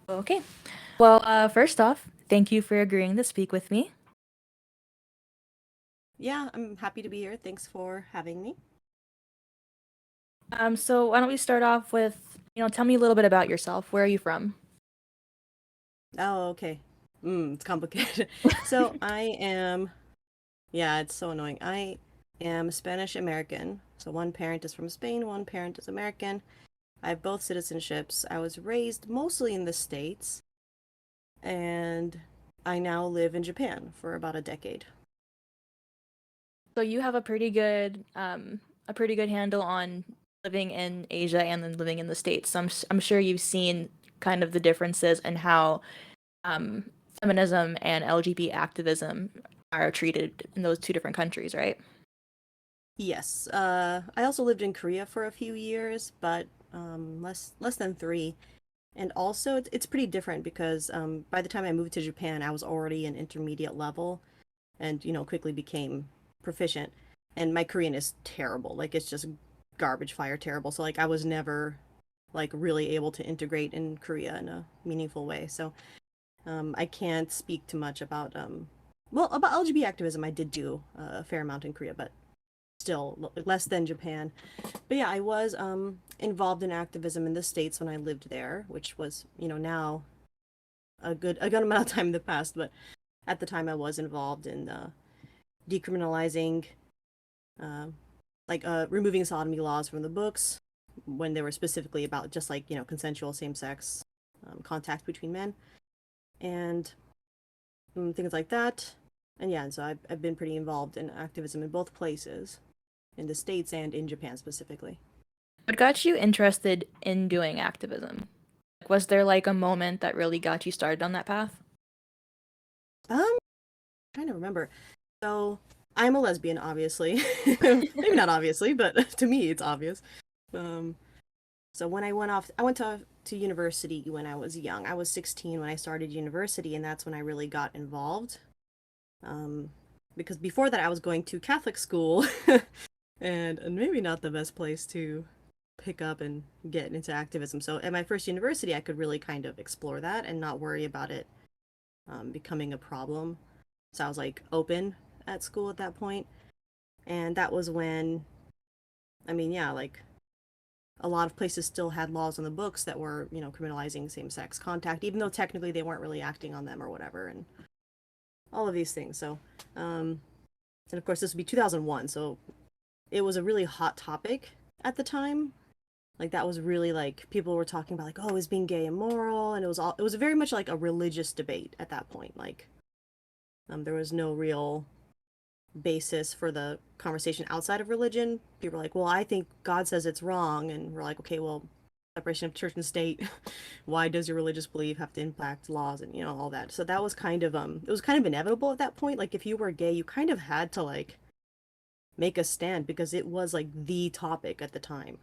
Okay. Well, first off, thank you for agreeing to speak with me. Yeah, I'm happy to be here. Thanks for having me. So why don't we start off with, tell me a little bit about yourself. Where are you from? Oh, okay. It's complicated. So I am, yeah, it's so annoying. I am Spanish American. So one parent is from Spain, one parent is American. I have both citizenships. I was raised mostly in the States, and I now live in Japan for about a decade. So you have a pretty good handle on living in Asia and then living in the States. So I'm sure you've seen kind of the differences in how um, feminism and LGBT activism are treated in those two different countries, right? Yes, I also lived in Korea for a few years, but less than three. And also, it's pretty different because by the time I moved to Japan, I was already an intermediate level and, quickly became proficient. And my Korean is terrible. Like, it's just garbage fire terrible. So, like, I was never, like, really able to integrate in Korea in a meaningful way. So, I can't speak too much about, well, about LGBT activism. I did do a fair amount in Korea, but still less than Japan. But yeah, I was involved in activism in the States when I lived there, which was, now a good amount of time in the past, but at the time I was involved in decriminalizing uh, removing sodomy laws from the books when they were specifically about just like, consensual same-sex contact between men and things like that. And yeah, and so I've been pretty involved in activism in both places, in the States and in Japan specifically. What got you interested in doing activism? Was there like a moment that really got you started on that path? Um, Trying to remember. So I'm a lesbian, obviously. Maybe not obviously, but to me it's obvious. Um, so when I went to university when I was young. I was 16 when I started university, and that's when I really got involved. Um, because before that I was going to Catholic school, and maybe not the best place to pick up and get into activism. So at my first university, I could really kind of explore that and not worry about it becoming a problem. So I was like open at school at that point. And that was when, I mean, yeah, like a lot of places still had laws on the books that were, criminalizing same sex contact, even though technically they weren't really acting on them or whatever, and all of these things. So, um, and of course, this would be 2001. So it was a really hot topic at the time. Like that was really like people were talking about like, oh, is being gay immoral? And it was very much like a religious debate at that point. Like, there was no real basis for the conversation outside of religion. People are like, well, I think God says it's wrong. And we're like, okay, well, separation of church and state. Why does your religious belief have to impact laws and, all that? So that was kind of, it was kind of inevitable at that point. Like if you were gay, you kind of had to like make a stand because it was like the topic at the time.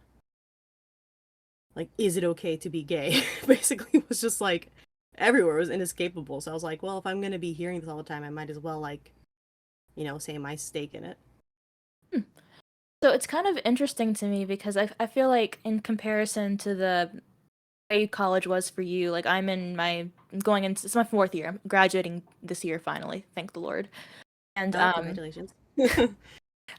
Like, is it okay to be gay? Basically, it was just like everywhere. It was inescapable. So I was like, well, if I'm going to be hearing this all the time, I might as well like, say my stake in it. Hmm. So it's kind of interesting to me because I feel like in comparison to the way college was for you, like I'm going into it's my fourth year. I'm graduating this year finally, thank the Lord. And Oh, congratulations.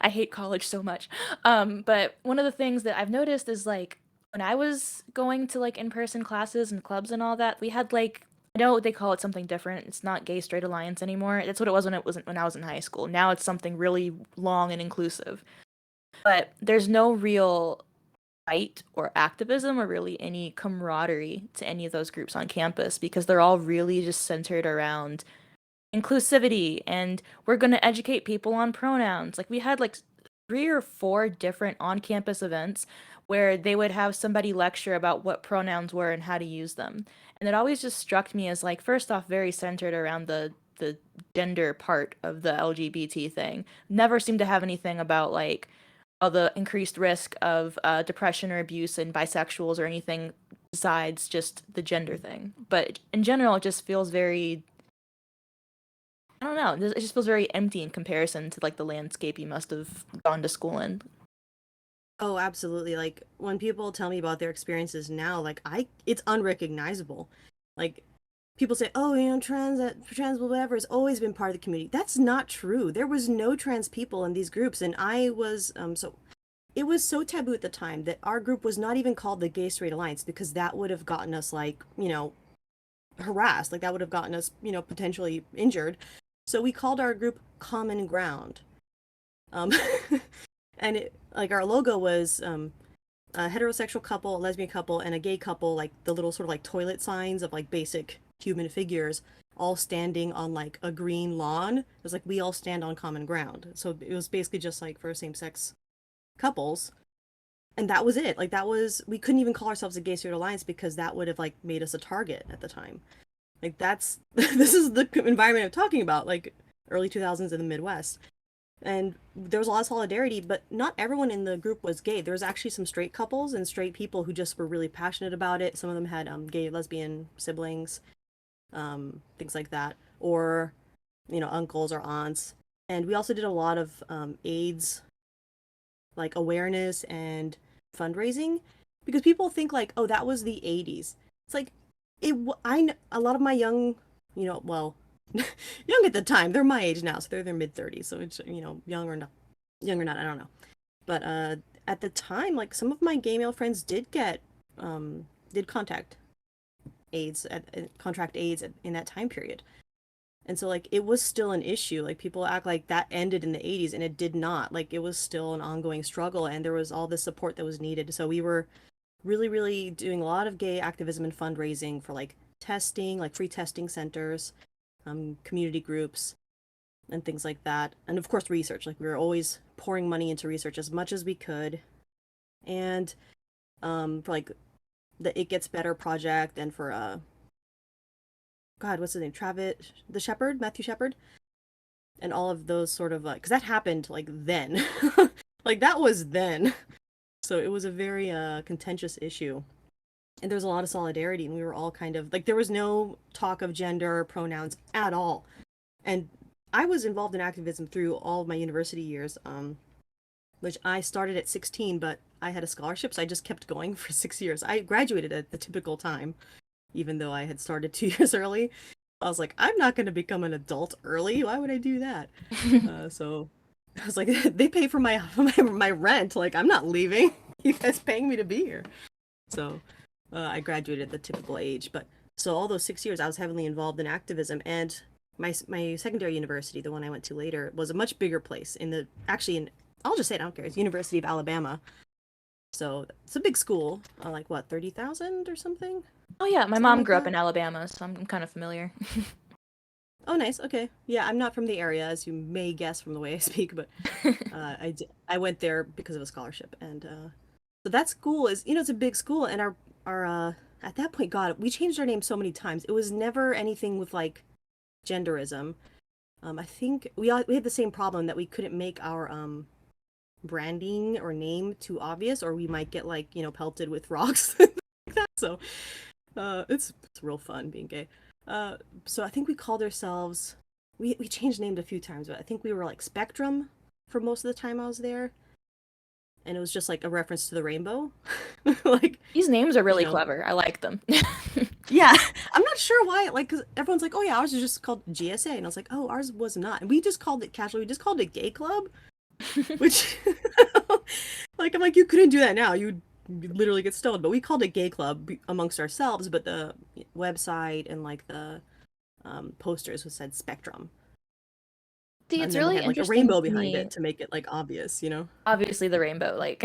I hate college so much. But one of the things that I've noticed is like when I was going to like in-person classes and clubs and all that, we had like I know they call it something different. It's not gay straight alliance anymore. That's what it was when I was in high school. Now it's something really long and inclusive. But there's no real fight or activism or really any camaraderie to any of those groups on campus because they're all really just centered around inclusivity and we're going to educate people on pronouns. Like we had like three or four different on-campus events where they would have somebody lecture about what pronouns were and how to use them. And it always just struck me as like first off very centered around the gender part of the LGBT thing. Never seemed to have anything about like the increased risk of depression or abuse in bisexuals or anything besides just the gender thing. But in general, it just feels very I don't know. It just feels very empty in comparison to like the landscape you must have gone to school in. Oh, absolutely. Like when people tell me about their experiences now, it's unrecognizable. Like people say, oh, trans whatever has always been part of the community. That's not true. There was no trans people in these groups, and I was so it was so taboo at the time that our group was not even called the Gay Straight Alliance because that would have gotten us like, harassed, like that would have gotten us, potentially injured. So we called our group Common Ground. Um, and like our logo was a heterosexual couple, a lesbian couple, and a gay couple, like the little sort of like toilet signs of like basic human figures, all standing on like a green lawn. It was like we all stand on common ground. So it was basically just like for same sex couples. And that was it. Like that was we couldn't even call ourselves a gay straight alliance because that would have like made us a target at the time. Like that's this is the environment I'm talking about, like early 2000s in the Midwest. And there was a lot of solidarity, but not everyone in the group was gay. There was actually some straight couples and straight people who just were really passionate about it. Some of them had gay, lesbian siblings, things like that, or uncles or aunts. And we also did a lot of AIDS, like awareness and fundraising, because people think like, oh, that was the 80s. It's like a lot of my young, well, young at the time. They're my age now, so they're their mid 30s. So it's young or not, I don't know. But at the time, like some of my gay male friends did contract AIDS in that time period. And so like it was still an issue. Like people act like that ended in the 80s and it did not. Like it was still an ongoing struggle and there was all this support that was needed. So we were really, really doing a lot of gay activism and fundraising for like testing, like free testing centers, community groups, and things like that. And of course, research. Like we were always pouring money into research as much as we could. And for like the It Gets Better project, and for God, what's his name? Matthew Shepard, and all of those sort of because that happened like then, like that was then. So it was a very contentious issue. And there was a lot of solidarity, and we were all kind of like there was no talk of gender or pronouns at all. And I was involved in activism through all of my university years, which I started at 16, but I had a scholarship, so I just kept going for 6 years. I graduated at the typical time, even though I had started 2 years early. I was like, I'm not going to become an adult early. Why would I do that? So I was like, they pay for my rent. Like, I'm not leaving. You guys paying me to be here. So I graduated at the typical age. But so all those 6 years, I was heavily involved in activism. And my secondary university, the one I went to later, was a much bigger place I'll just say it, I don't care. It's University of Alabama. So it's a big school, like what, 30,000 or something? Oh yeah, my Something mom like grew up that. in Alabama, so I'm kind of familiar. Oh, nice. Okay. Yeah, I'm not from the area, as you may guess from the way I speak, but I went there because of a scholarship, and so that school is, it's a big school, and our at that point, God, we changed our name so many times. It was never anything with like genderism. I think we had the same problem that we couldn't make our branding or name too obvious, or we might get like pelted with rocks like that. So it's real fun being gay. So I think we called ourselves. We changed names a few times, but I think we were like Spectrum for most of the time I was there, and it was just like a reference to the rainbow, like These names are you really know. clever. I like them. Yeah, I'm not sure why. Like, cause everyone's like, "Oh yeah, ours is just called GSA," and I was like, "Oh, ours was not." And we just called it casually. We just called it Gay Club, which, like, I'm like, you couldn't do that now. You'd literally get stoned. But we called it Gay Club amongst ourselves. But the website and like the posters was said Spectrum, See, and it's then we really had like a interesting rainbow to behind me. it to make it like obvious. Obviously, the rainbow, like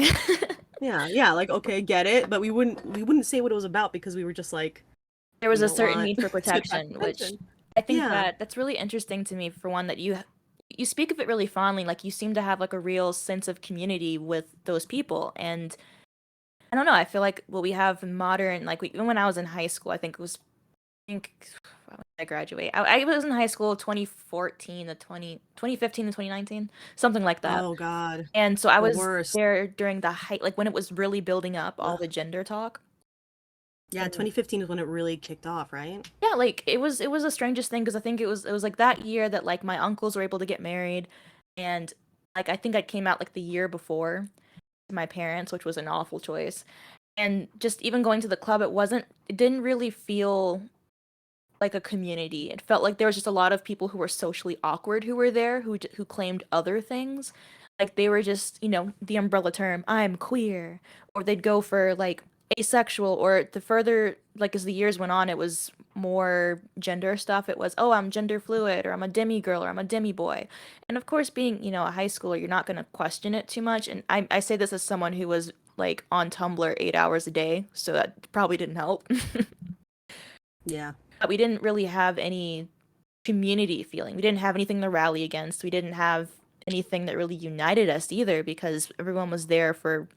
Yeah, yeah, like okay, get it. But we wouldn't say what it was about because we were just like, there we was a don't certain want need for to attract protection, which attention. I think Yeah. that's really interesting to me. For one, that you speak of it really fondly, like you seem to have like a real sense of community with those people, and I don't know. I feel like what we have in modern, like even when I was in high school, I think when did I graduate? I was in high school 2014 to 2015 to 2019, something like that. Oh God, And so I the was worst. there during the height, like when it was really building up, all Ugh. the gender talk. Yeah, And 2015 is when it really kicked off, right? yeah, like it was the strangest thing because I think it was like that year that like my uncles were able to get married, and like I think I came out like the year before to my parents, which was an awful choice. And just even going to the club, it didn't really feel like a community. It felt like there was just a lot of people who were socially awkward who were there, who claimed other things. Like they were just, the umbrella term, I'm queer, or they'd go for like asexual, or the further, like as the years went on, it was more gender stuff. It was, oh, I'm gender fluid, or I'm a demi girl, or I'm a demi boy. And of course, being, a high schooler, you're not going to question it too much. And I say this as someone who was like on Tumblr 8 hours a day, so that probably didn't help. Yeah. But we didn't really have any community feeling. We didn't have anything to rally against. We didn't have anything that really united us either, because everyone was there for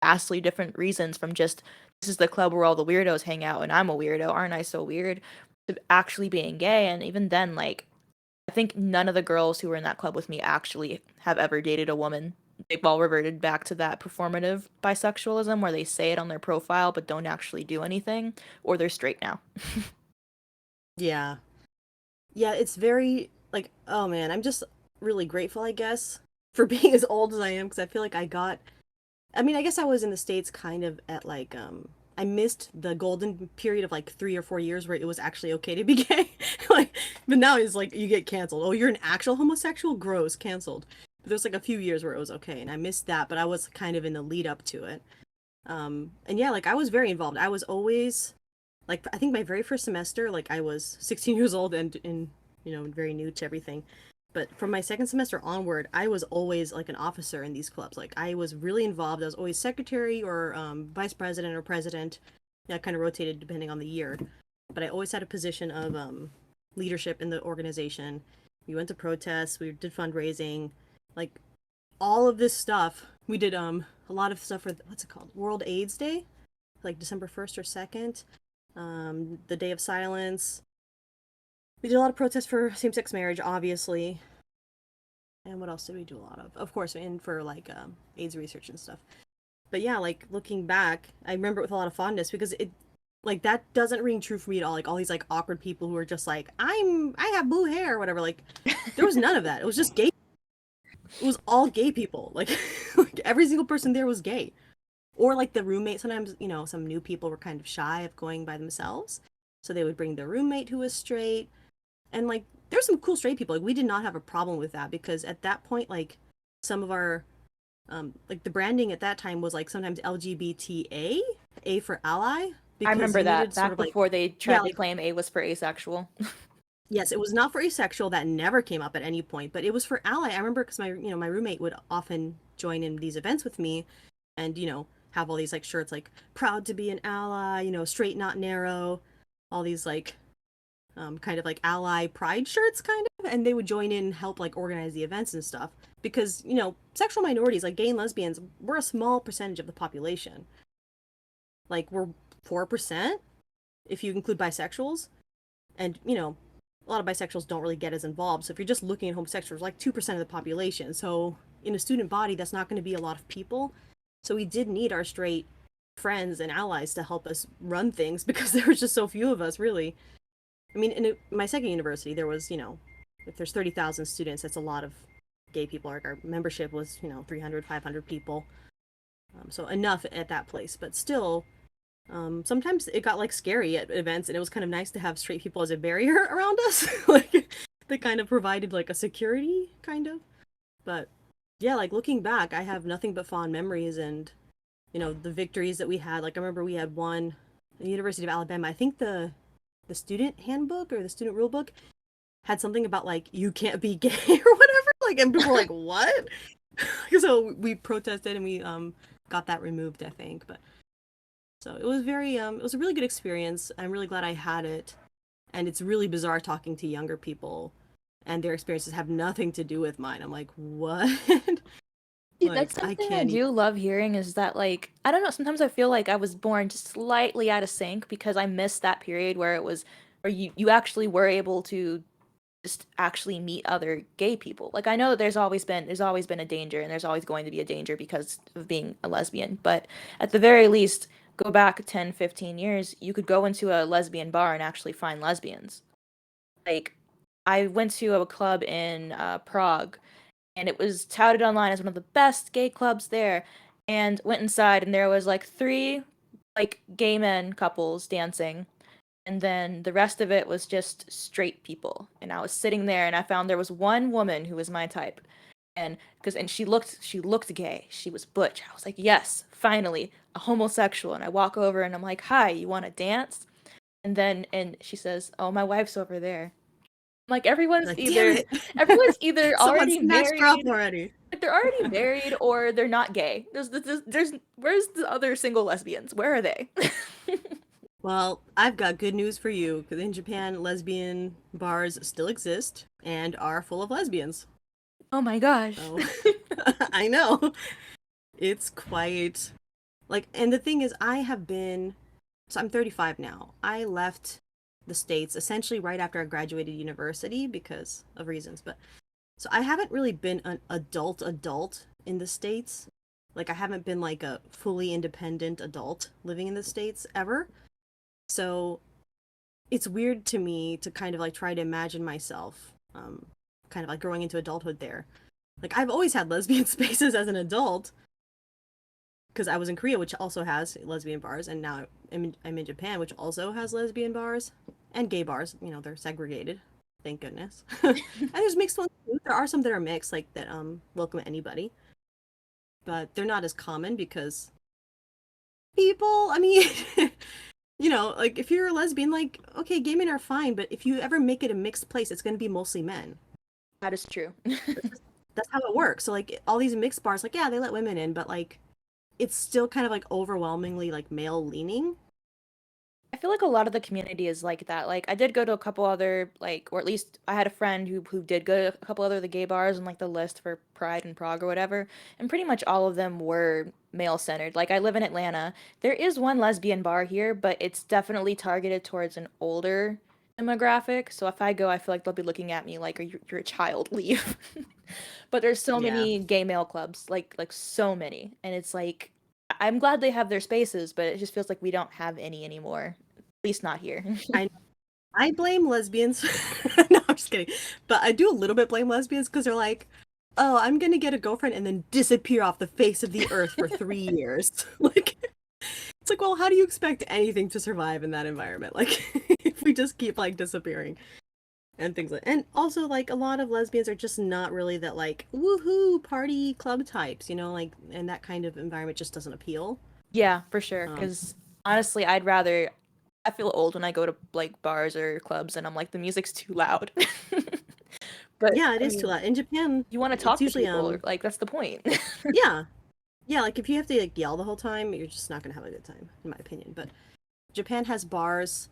vastly different reasons, from just this is the club where all the weirdos hang out and I'm a weirdo, aren't I so weird, to actually being gay. And even then, like, I think none of the girls who were in that club with me actually have ever dated a woman. They've all reverted back to that performative bisexualism where they say it on their profile but don't actually do anything, or they're straight now. Yeah. Yeah, it's very like, oh man, I'm just really grateful, I guess, for being as old as I am, because I feel like I mean, I guess I was in the States kind of at like I missed the golden period of like 3 or 4 years where it was actually okay to be gay. Like, but now it's like you get canceled. Oh, you're an actual homosexual? Gross, canceled. But there's like a few years where it was okay, and I missed that, but I was kind of in the lead up to it. And yeah, like I was very involved. I was always like, I think my very first semester, like I was 16 years old and very new to everything. But from my second semester onward, I was always like an officer in these clubs. Like I was really involved. I was always secretary or vice president or president. Yeah, kind of rotated depending on the year. But I always had a position of leadership in the organization. We went to protests. We did fundraising, like all of this stuff. We did a lot of stuff for what's it called, World AIDS Day, like December 1st or 2nd, the Day of Silence. We did a lot of protests for same-sex marriage, obviously. And what else did we do a lot of? Of course, and for like AIDS research and stuff. But yeah, like looking back, I remember it with a lot of fondness because it like that doesn't ring true for me at all. Like all these like awkward people who are just like, I have blue hair or whatever. Like there was none of that. It was just gay. It was all gay people. Like, like every single person there was gay. Or like the roommate, sometimes, some new people were kind of shy of going by themselves. So they would bring their roommate who was straight. And like there's some cool straight people. Like we did not have a problem with that because at that point, like some of our like the branding at that time was like sometimes LGBTA, A for ally, I because remember you needed that sort back of like, before they yeah, tried to like claim A was for asexual. yes, it was not for asexual. That never came up at any point, but it was for ally. I remember because my roommate would often join in these events with me, and have all these like shirts like proud to be an ally, straight not narrow, all these like kind of like ally pride shirts kind of, and they would join in and help like organize the events and stuff because sexual minorities like gay and lesbians, we're a small percentage of the population. Like we're 4% if you include bisexuals, and a lot of bisexuals don't really get as involved. So if you're just looking at homosexuals, like 2% of the population. So in a student body, that's not going to be a lot of people. So we did need our straight friends and allies to help us run things because there was just so few of us, really. I mean, in my second university, there was, if there's 30,000 students, that's a lot of gay people. Our membership was, 300, 500 people. So enough at that place. But still, sometimes it got like scary at events, and it was kind of nice to have straight people as a barrier around us. Like they kind of provided like a security, kind of. But yeah, like looking back, I have nothing but fond memories and, the victories that we had. Like I remember we had one at the University of Alabama. I think the student handbook or the student rule book had something about like you can't be gay or whatever. Like and people were like, what? So we protested and we got that removed, I think. But so it was very it was a really good experience. I'm really glad I had it. And it's really bizarre talking to younger people and their experiences have nothing to do with mine. I'm like, what? Dude, Like that's I something I can't even. do love hearing, is that like I don't know, sometimes I feel like I was born just slightly out of sync because I missed that period where it was where you actually were able to just actually meet other gay people. Like I know that there's always been a danger, and there's always going to be a danger because of being a lesbian, but at the very least, go back 10, 15 years, you could go into a lesbian bar and actually find lesbians. Like I went to a club in Prague, and it was touted online as one of the best gay clubs there, and went inside and there was like three like gay men couples dancing, and then the rest of it was just straight people. And I was sitting there, and I found there was one woman who was my type, and she looked gay. She was butch. I was like, yes, finally a homosexual. And I walk over and I'm like, hi, you want to dance? And she says, oh, my wife's over there. Like Like, damn it! everyone's either Someone already snatched her up married, already. like they're already married, or they're not gay. There's where's the other single lesbians? Where are they? Well, I've got good news for you, because in Japan, lesbian bars still exist and are full of lesbians. Oh my gosh. So, I know. It's quite like, and the thing is, so I'm 35 now. I left the States essentially right after I graduated university because of reasons, but so I haven't really been an adult in the States. Like, I haven't been like a fully independent adult living in the States ever. So it's weird to me to kind of like try to imagine myself kind of like growing into adulthood there. Like, I've always had lesbian spaces as an adult because I was in Korea, which also has lesbian bars, and now I'm in Japan, which also has lesbian bars and gay bars. You know, they're segregated, thank goodness. And there's mixed ones too. There are some that are mixed, like that welcome anybody, but they're not as common because people. I mean, like if you're a lesbian, like okay, gay men are fine, but if you ever make it a mixed place, it's gonna be mostly men. That is true. That's how it works. So like all these mixed bars, like yeah, they let women in, but like it's still kind of like overwhelmingly like male leaning. I feel like a lot of the community is like that. Like I did go to a couple other like, or at least I had a friend who did go to a couple other of the gay bars on like the list for Pride and Prague or whatever, and pretty much all of them were male centered. Like I live in Atlanta. There is one lesbian bar here, but it's definitely targeted towards an older demographic. So if I go, I feel like they'll be looking at me like, you're a child, leave." But there's so Yeah. many gay male clubs, like so many, and it's like I'm glad they have their spaces, but it just feels like we don't have any anymore. At least not here. I I blame lesbians. No, I'm just kidding. But I do a little bit blame lesbians because they're like, oh, I'm gonna get a girlfriend and then disappear off the face of the earth for 3 years. Like, it's like, well, how do you expect anything to survive in that environment? Like, if we just keep like disappearing and things like, and also like a lot of lesbians are just not really that like woohoo party club types, like, and that kind of environment just doesn't appeal. Yeah, for sure. Um, Because honestly, I feel old when I go to like bars or clubs and I'm like, the music's too loud. But yeah, it I is too mean, loud. In Japan, you want to it's talk to usually people, like that's the point. yeah, yeah, like if you have to like yell the whole time, you're just not gonna have a good time, in my opinion. But Japan has bars,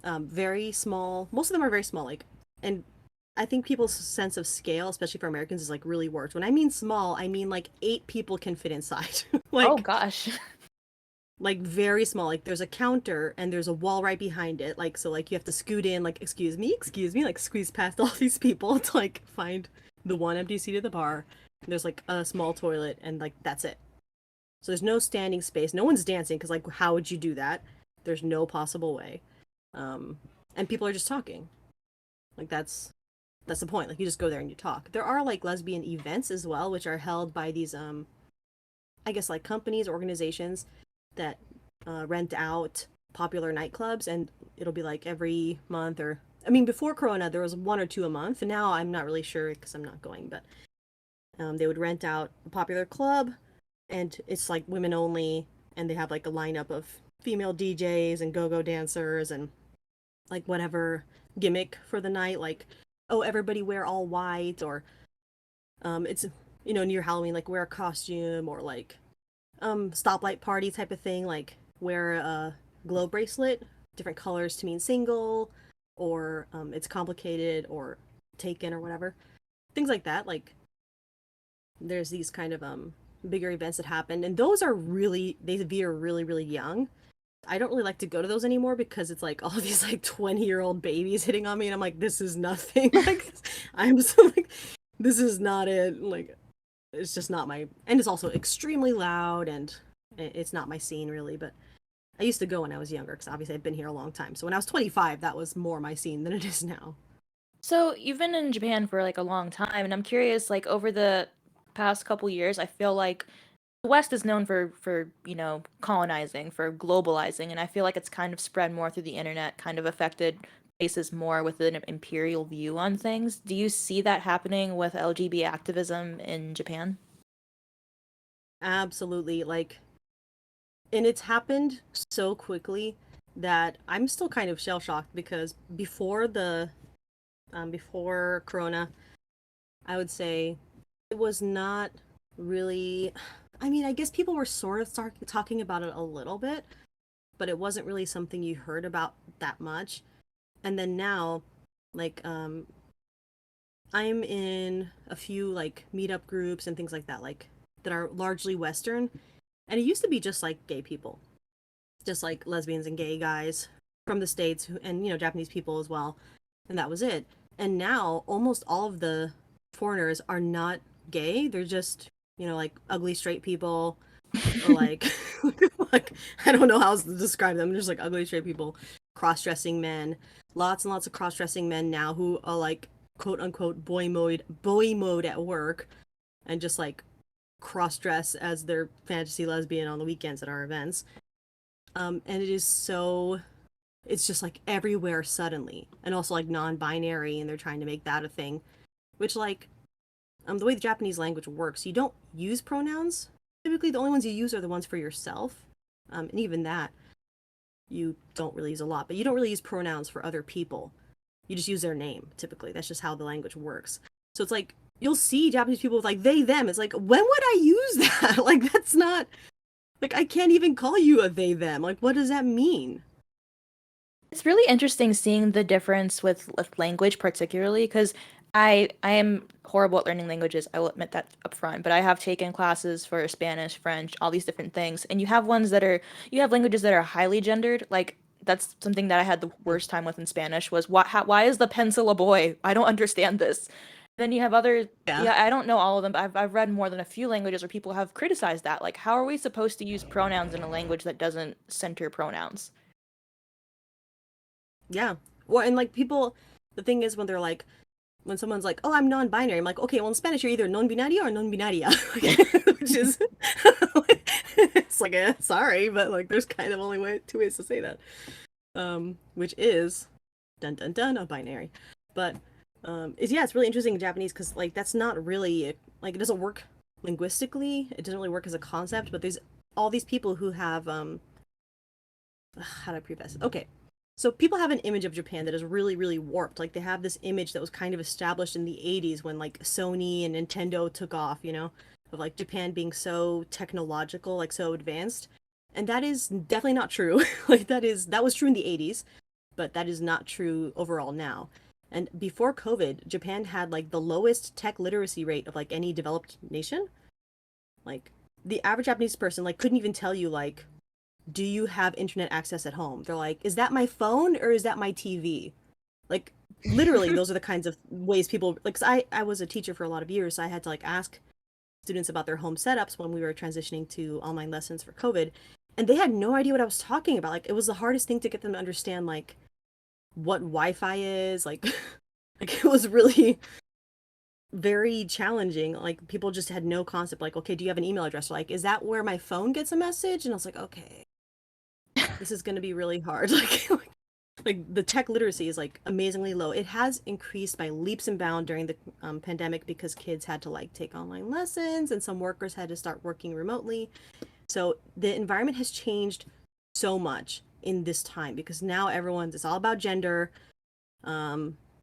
very small. Most of them are very small, like, and I think people's sense of scale, especially for Americans, is like really worked. When I mean small, I mean like 8 people can fit inside, Oh like gosh. very small. Like there's a counter and there's a wall right behind it. Like so, like you have to scoot in, like excuse me, like squeeze past all these people to like find the one empty seat at the bar. There's like a small toilet and like that's it. So there's no standing space. No one's dancing because like how would you do that? There's no possible way. Um, and people are just talking. Like that's the point. Like you just go there and you talk. There are like lesbian events as well, which are held by these I guess like companies, organizations that rent out popular nightclubs, and it'll be like every month or I mean before Corona there was one or two a month, and now I'm not really sure because I'm not going, but they would rent out a popular club and it's like women only, and they have like a lineup of female DJs and go-go dancers and like whatever gimmick for the night, like oh everybody wear all white, or it's near Halloween like wear a costume, or like stoplight party type of thing, like wear a glow bracelet, different colors to mean single, or it's complicated or taken or whatever, things like that. Like there's these kind of bigger events that happen, and those are really they veer really really young. I don't really like to go to those anymore because it's like all these like 20-year-old babies hitting on me, and I'm like, this is nothing. Like I'm so like this is not it. Like it's just not my, and it's also extremely loud, and it's not my scene really. But I used to go when I was younger because obviously I've been here a long time. So when I was 25, that was more my scene than it is now. So you've been in Japan for like a long time, and I'm curious, like over the past couple years, I feel like the West is known for colonizing, for globalizing, and I feel like it's kind of spread more through the internet, kind of affected places more with an imperial view on things. Do you see that happening with LGBT activism in Japan? Absolutely. Like, and it's happened so quickly that I'm still kind of shell shocked because before Corona, I would say it was not really. I mean, I guess people were sort of talking about it a little bit, but it wasn't really something you heard about that much. And then now, like, I'm in a few like meetup groups and things like that, like that are largely Western. And it used to be just like gay people, just like lesbians and gay guys from the States and, Japanese people as well. And that was it. And now almost all of the foreigners are not gay. They're just, like ugly straight people or like, like, I don't know how else to describe them. Just like ugly straight people, cross dressing men, lots and lots of cross dressing men now who are like quote unquote boy mode at work and just like cross dress as their fantasy lesbian on the weekends at our events. And it's just like everywhere suddenly, and also like non-binary, and they're trying to make that a thing, which like the way the Japanese language works, you don't use pronouns. Typically, the only ones you use are the ones for yourself, and even that you don't really use a lot. But you don't really use pronouns for other people. You just use their name. Typically, that's just how the language works. So it's like you'll see Japanese people with like they them. It's like when would I use that? Like that's not like I can't even call you a they them. Like what does that mean? It's really interesting seeing the difference with language, particularly because I am horrible at learning languages. I will admit that up front, but I have taken classes for Spanish, French, all these different things, and you have languages that are highly gendered. Like that's something that I had the worst time with in Spanish was why is the pencil a boy? I don't understand this. Then you have other Yeah. yeah, I don't know all of them, but I've read more than a few languages where people have criticized that. Like, how are we supposed to use pronouns in a language that doesn't center pronouns? Yeah. Well, and like people, the thing is when they're like, when someone's like, "Oh, I'm non-binary," I'm like, "Okay, well in Spanish you're either non-binario or non-binaria," which is, it's like, sorry, but like there's kind of only two ways to say that, which is, dun dun dun, a binary, but it's really interesting in Japanese because like that's not really like it doesn't work linguistically, it doesn't really work as a concept, but there's all these people who have how do I preface it? Okay. So people have an image of Japan that is really, really warped. Like they have this image that was kind of established in the 80s when like Sony and Nintendo took off, of like Japan being so technological, like so advanced. And that is definitely not true. Like that was true in the 80s, but that is not true overall now. And before COVID, Japan had like the lowest tech literacy rate of like any developed nation. Like the average Japanese person like couldn't even tell you like do you have internet access at home? They're like, is that my phone or is that my TV? Like, literally, those are the kinds of ways people, like, 'cause I was a teacher for a lot of years, so I had to, like, ask students about their home setups when we were transitioning to online lessons for COVID. And they had no idea what I was talking about. Like, it was the hardest thing to get them to understand, like, what Wi Fi is. Like, like, it was really very challenging. Like, people just had no concept. Like, okay, do you have an email address? Or, like, is that where my phone gets a message? And I was like, okay, this is going to be really hard. Like the tech literacy is like amazingly low. It has increased by leaps and bounds during the pandemic because kids had to like take online lessons and some workers had to start working remotely. So the environment has changed so much in this time because now it's all about gender.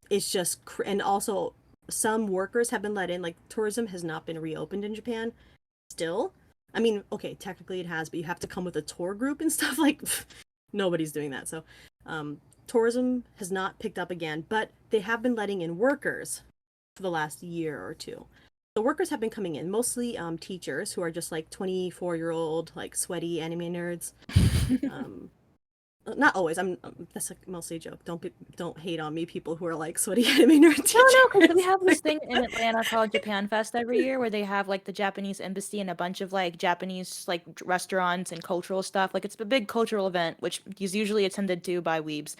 It's just and also some workers have been let in. Like tourism has not been reopened in Japan still. I mean, okay, technically it has, but you have to come with a tour group and stuff. Like nobody's doing that. So tourism has not picked up again, but they have been letting in workers for the last year or two. The workers have been coming in, mostly teachers who are just like 24-year-old, like sweaty anime nerds. Um, Not always. That's like mostly a joke. Don't hate on me, people who are like sweaty anime nerd No, because we teachers. have this thing in Atlanta called Japan Fest every year where they have like the Japanese embassy and a bunch of like Japanese like restaurants and cultural stuff. Like it's a big cultural event, which is usually attended to by weebs.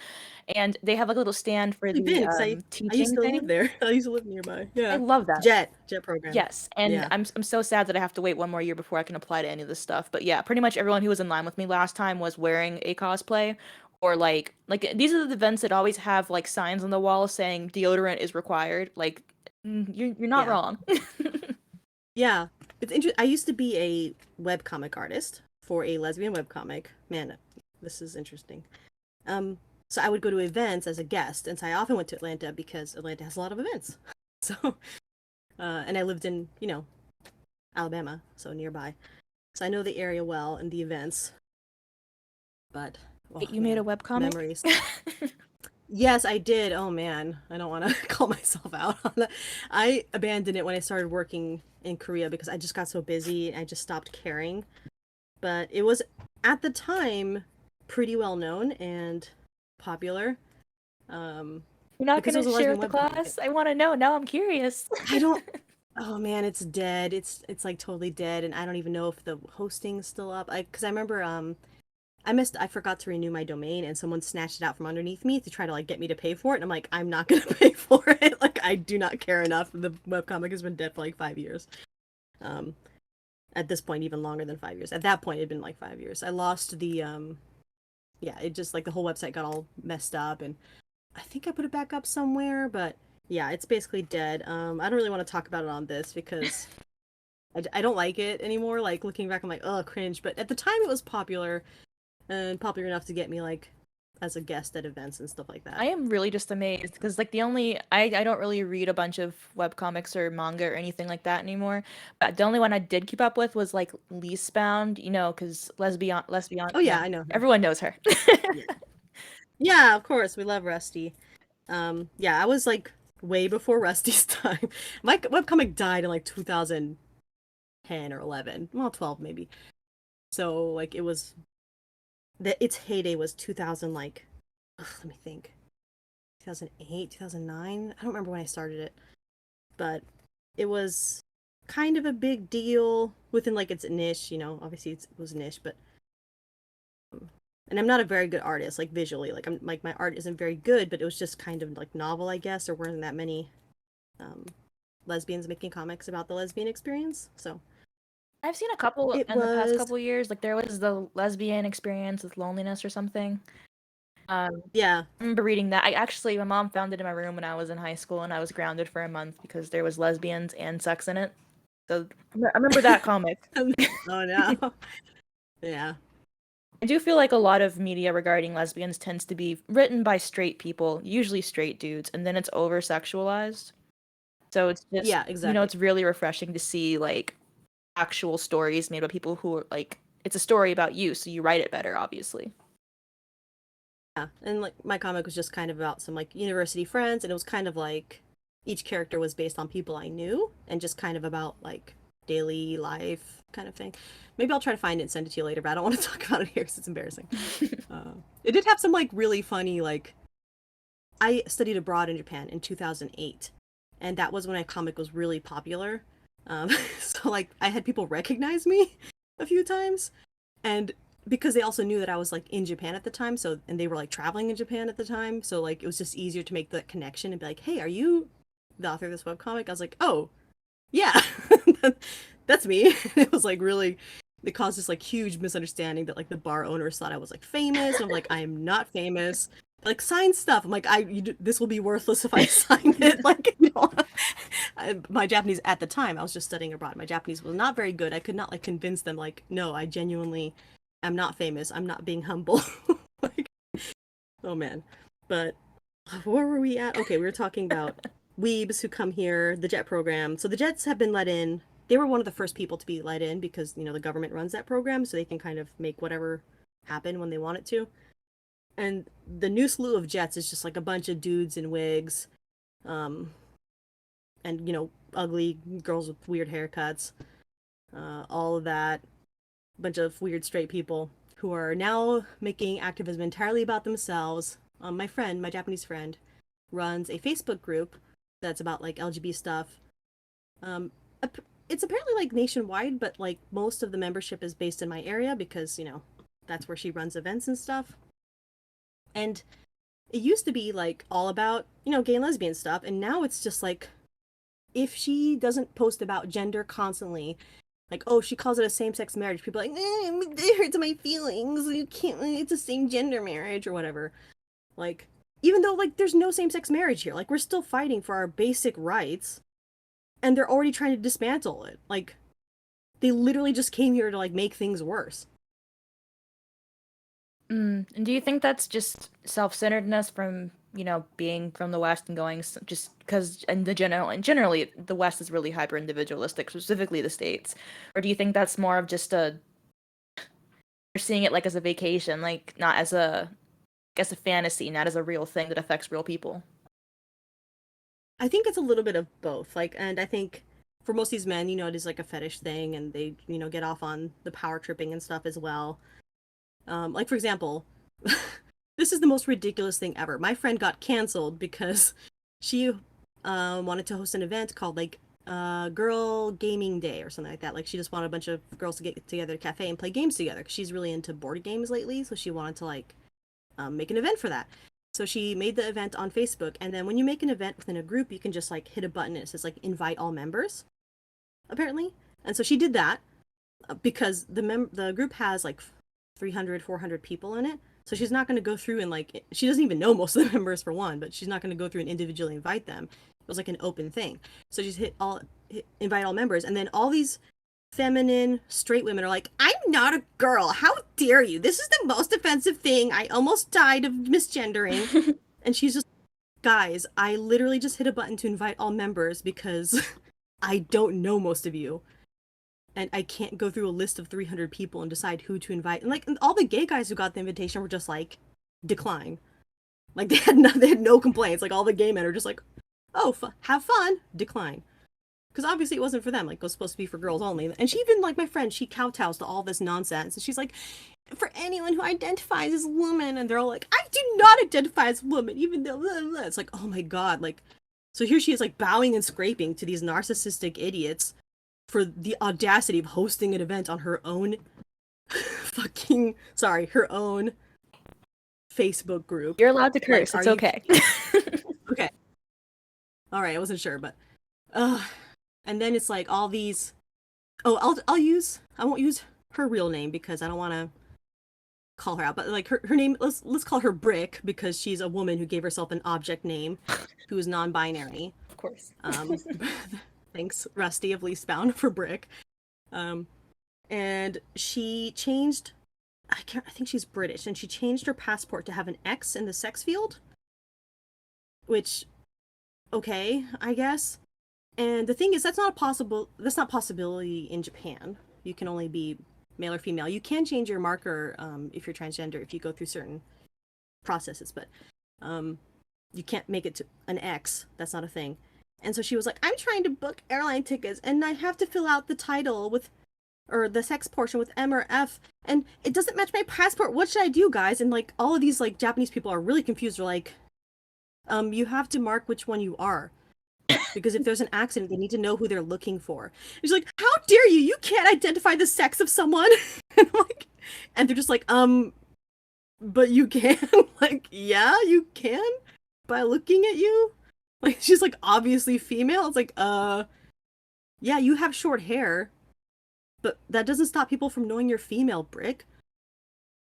And they have like a little stand for I've the been because I used teaching to live thing. there. I used to live nearby. I Yeah, love that. Jet. jet program. Yes, and Yeah. I'm so sad that I have to wait one more year before I can apply to any of this stuff. But yeah, pretty much everyone who was in line with me last time was wearing a cosplay or like these are the events that always have like signs on the wall saying deodorant is required. Like you're not Yeah. wrong. Yeah. It's interesting. I used to be a webcomic artist for a lesbian webcomic. Man, this is interesting. Um, so I would go to events as a guest, and so I often went to Atlanta because Atlanta has a lot of events. So, and I lived in, Alabama, so nearby. So I know the area well and the events. But, oh You made a man, webcomic? memories. Yes, I did. Oh man, I don't want to call myself out on that. I abandoned it when I started working in Korea because I just got so busy and I just stopped caring. But it was at the time pretty well known and popular. Um, You're not because it gonna was a share lesbian with the webcomic. class? I want to know. Now I'm curious. I don't. Oh man, it's dead. It's like totally dead, and I don't even know if the hosting's still up. Because I remember I forgot to renew my domain and someone snatched it out from underneath me to try to like get me to pay for it. And I'm like, I'm not gonna pay for it. Like I do not care enough. The webcomic has been dead for like 5 years. Um, at this point, even longer than 5 years. At that point, it'd been like 5 years. I lost the yeah, it just like the whole website got all messed up and I think I put it back up somewhere, but yeah, it's basically dead. I don't really want to talk about it on this because I don't like it anymore. Like looking back, I'm like, oh, cringe. But at the time, it was popular and popular enough to get me like as a guest at events and stuff like that. I am really just amazed because like the only I don't really read a bunch of webcomics or manga or anything like that anymore. But the only one I did keep up with was like Leasebound, because lesbian, Oh yeah, I know her. everyone knows her. Yeah, yeah, of course, we love Rusty. Yeah, I was like way before Rusty's time. My webcomic died in like 2010 or 11, well, 12 maybe. So like it was that its heyday was 2000 like let me think 2008 2009. I don't remember when I started it, but it was kind of a big deal within like its niche, obviously it was niche, but and I'm not a very good artist like visually, like I'm like my art isn't very good, but it was just kind of like novel, I guess. There weren't that many um lesbians making comics about the lesbian experience, so I've seen a couple it in the past was couple years. Like there was the lesbian experience with loneliness or something. yeah. I remember reading that. My mom found it in my room when I was in high school, and I was grounded for a month because there was lesbians and sex in it. So I remember that comic. Oh no. Yeah. I do feel like a lot of media regarding lesbians tends to be written by straight people, usually straight dudes, and then it's over sexualized. So it's just, Yeah, exactly. it's really refreshing to see like actual stories made by people who are like, it's a story about you, so you write it better, obviously. Yeah, and like my comic was just kind of about some like university friends, and it was kind of like each character was based on people I knew, and just kind of about like daily life kind of thing. Maybe I'll try to find it and send it to you later, but I don't want to talk about it here because it's embarrassing. It did have some like really funny like I studied abroad in Japan in 2008, and that was when a comic was really popular. So like I had people recognize me a few times, and because they also knew that I was like in Japan at the time, so and they were like traveling in Japan at the time, so like it was just easier to make that connection and be like, "Hey, are you the author of this webcomic?" I was like, "Oh, yeah, that's me." It was like really, it caused this like huge misunderstanding that like the bar owners thought I was like famous, and I'm like, I am not famous. Like sign stuff. I'm like, this will be worthless if I sign it. Like, my Japanese at the time, I was just studying abroad. My Japanese was not very good. I could not like convince them like, no, I genuinely am not famous. I'm not being humble. Like, oh man. But where were we at? Okay, we were talking about weebs who come here, the JET program. So the JETs have been let in. They were one of the first people to be let in because, the government runs that program, so they can kind of make whatever happen when they want it to. And the new slew of Jets is just like a bunch of dudes in wigs, um, and ugly girls with weird haircuts, all of that. Bunch of weird straight people who are now making activism entirely about themselves. My Japanese friend, runs a Facebook group that's about like LGBT stuff. Um, it's apparently like nationwide, but like most of the membership is based in my area because that's where she runs events and stuff. And it used to be like all about gay and lesbian stuff, and now it's just like if she doesn't post about gender constantly, like, oh, she calls it a same-sex marriage, people are like, it hurts my feelings, you can't, it's a same-gender marriage or whatever. Like, even though, like, there's no same-sex marriage here, like, we're still fighting for our basic rights, and they're already trying to dismantle it. Like, they literally just came here to, like, make things worse. And do you think that's just self-centeredness from, being from the West and going just because in the general and generally the West is really hyper individualistic, specifically the States? Or do you think that's more of just you're seeing it like as a vacation, like not as a fantasy, not as a real thing that affects real people? I think it's a little bit of both. Like, and I think for most of these men, it is like a fetish thing, and they, get off on the power tripping and stuff as well. Like for example, this is the most ridiculous thing ever. My friend got canceled because she wanted to host an event called like Girl Gaming Day or something like that. Like she just wanted a bunch of girls to get together at a cafe and play games together. 'Cause she's really into board games lately, so she wanted to like make an event for that. So she made the event on Facebook, and then when you make an event within a group, you can just like hit a button and it says like invite all members, apparently. And so she did that because the group has like 300, 400 people in it. So she's not going to go through and like, she doesn't even know most of the members for one, but she's not going to go through and individually invite them. It was like an open thing. So she's invite all members. And then all these feminine straight women are like, I'm not a girl. How dare you? This is the most offensive thing. I almost died of misgendering. And she's just, guys, I literally just hit a button to invite all members because I don't know most of you. And I can't go through a list of 300 people and decide who to invite. And like all the gay guys who got the invitation were just like, decline. Like they had no complaints. Like all the gay men are just like, oh, have fun, decline. Because obviously it wasn't for them. Like it was supposed to be for girls only. And she even, like my friend, she kowtows to all this nonsense. And she's like, for anyone who identifies as woman. And they're all like, I do not identify as woman, even though blah, blah. It's like, oh my god. Like, so here she is like bowing and scraping to these narcissistic idiots for the audacity of hosting an event on her own her own Facebook group. You're allowed to curse. Like, it's okay. Okay. All right, I wasn't sure, but and then it's like all these. Oh, I won't use her real name because I don't want to call her out. But like her name, let's call her Brick because she's a woman who gave herself an object name, who is non-binary. Of course. Thanks, Rusty of Leastbound for Brick. And she changed. I think she's British, and she changed her passport to have an X in the sex field. Which, okay, I guess. And the thing is, that's not possibility in Japan. You can only be male or female. You can change your marker if you're transgender if you go through certain processes, but you can't make it to an X. That's not a thing. And so she was like, I'm trying to book airline tickets and I have to fill out the title or the sex portion with M or F, and it doesn't match my passport. What should I do, guys? And like all of these like Japanese people are really confused. They're like, you have to mark which one you are. Because if there's an accident, they need to know who they're looking for. And she's like, how dare you? You can't identify the sex of someone. And I'm like, and they're just like, but you can. Like, yeah, you can by looking at you. Like, she's like obviously female. It's like, yeah, you have short hair, but that doesn't stop people from knowing you're female, Brick.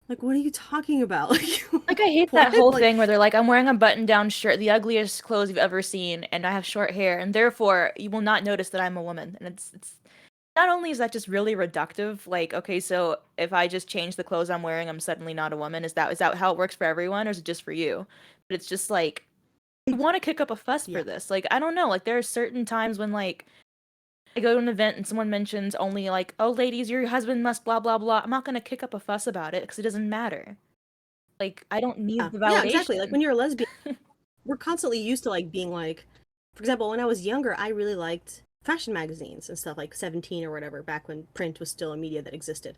Like, what are you talking about? Like, I hate that whole thing where they're like, I'm wearing a button-down shirt, the ugliest clothes you've ever seen, and I have short hair, and therefore you will not notice that I'm a woman. And it's not only is that just really reductive, like, okay, so if I just change the clothes I'm wearing, I'm suddenly not a woman. Is that how it works for everyone, or is it just for you? But it's just like, you want to kick up a fuss for this. Like, I don't know. Like, there are certain times when, like, I go to an event and someone mentions only, like, oh, ladies, your husband must blah, blah, blah. I'm not going to kick up a fuss about it because it doesn't matter. Like, I don't need the validation. Yeah, exactly. Like, when you're a lesbian, we're constantly used to, like, being like, for example, when I was younger, I really liked fashion magazines and stuff, like 17 or whatever, back when print was still a media that existed.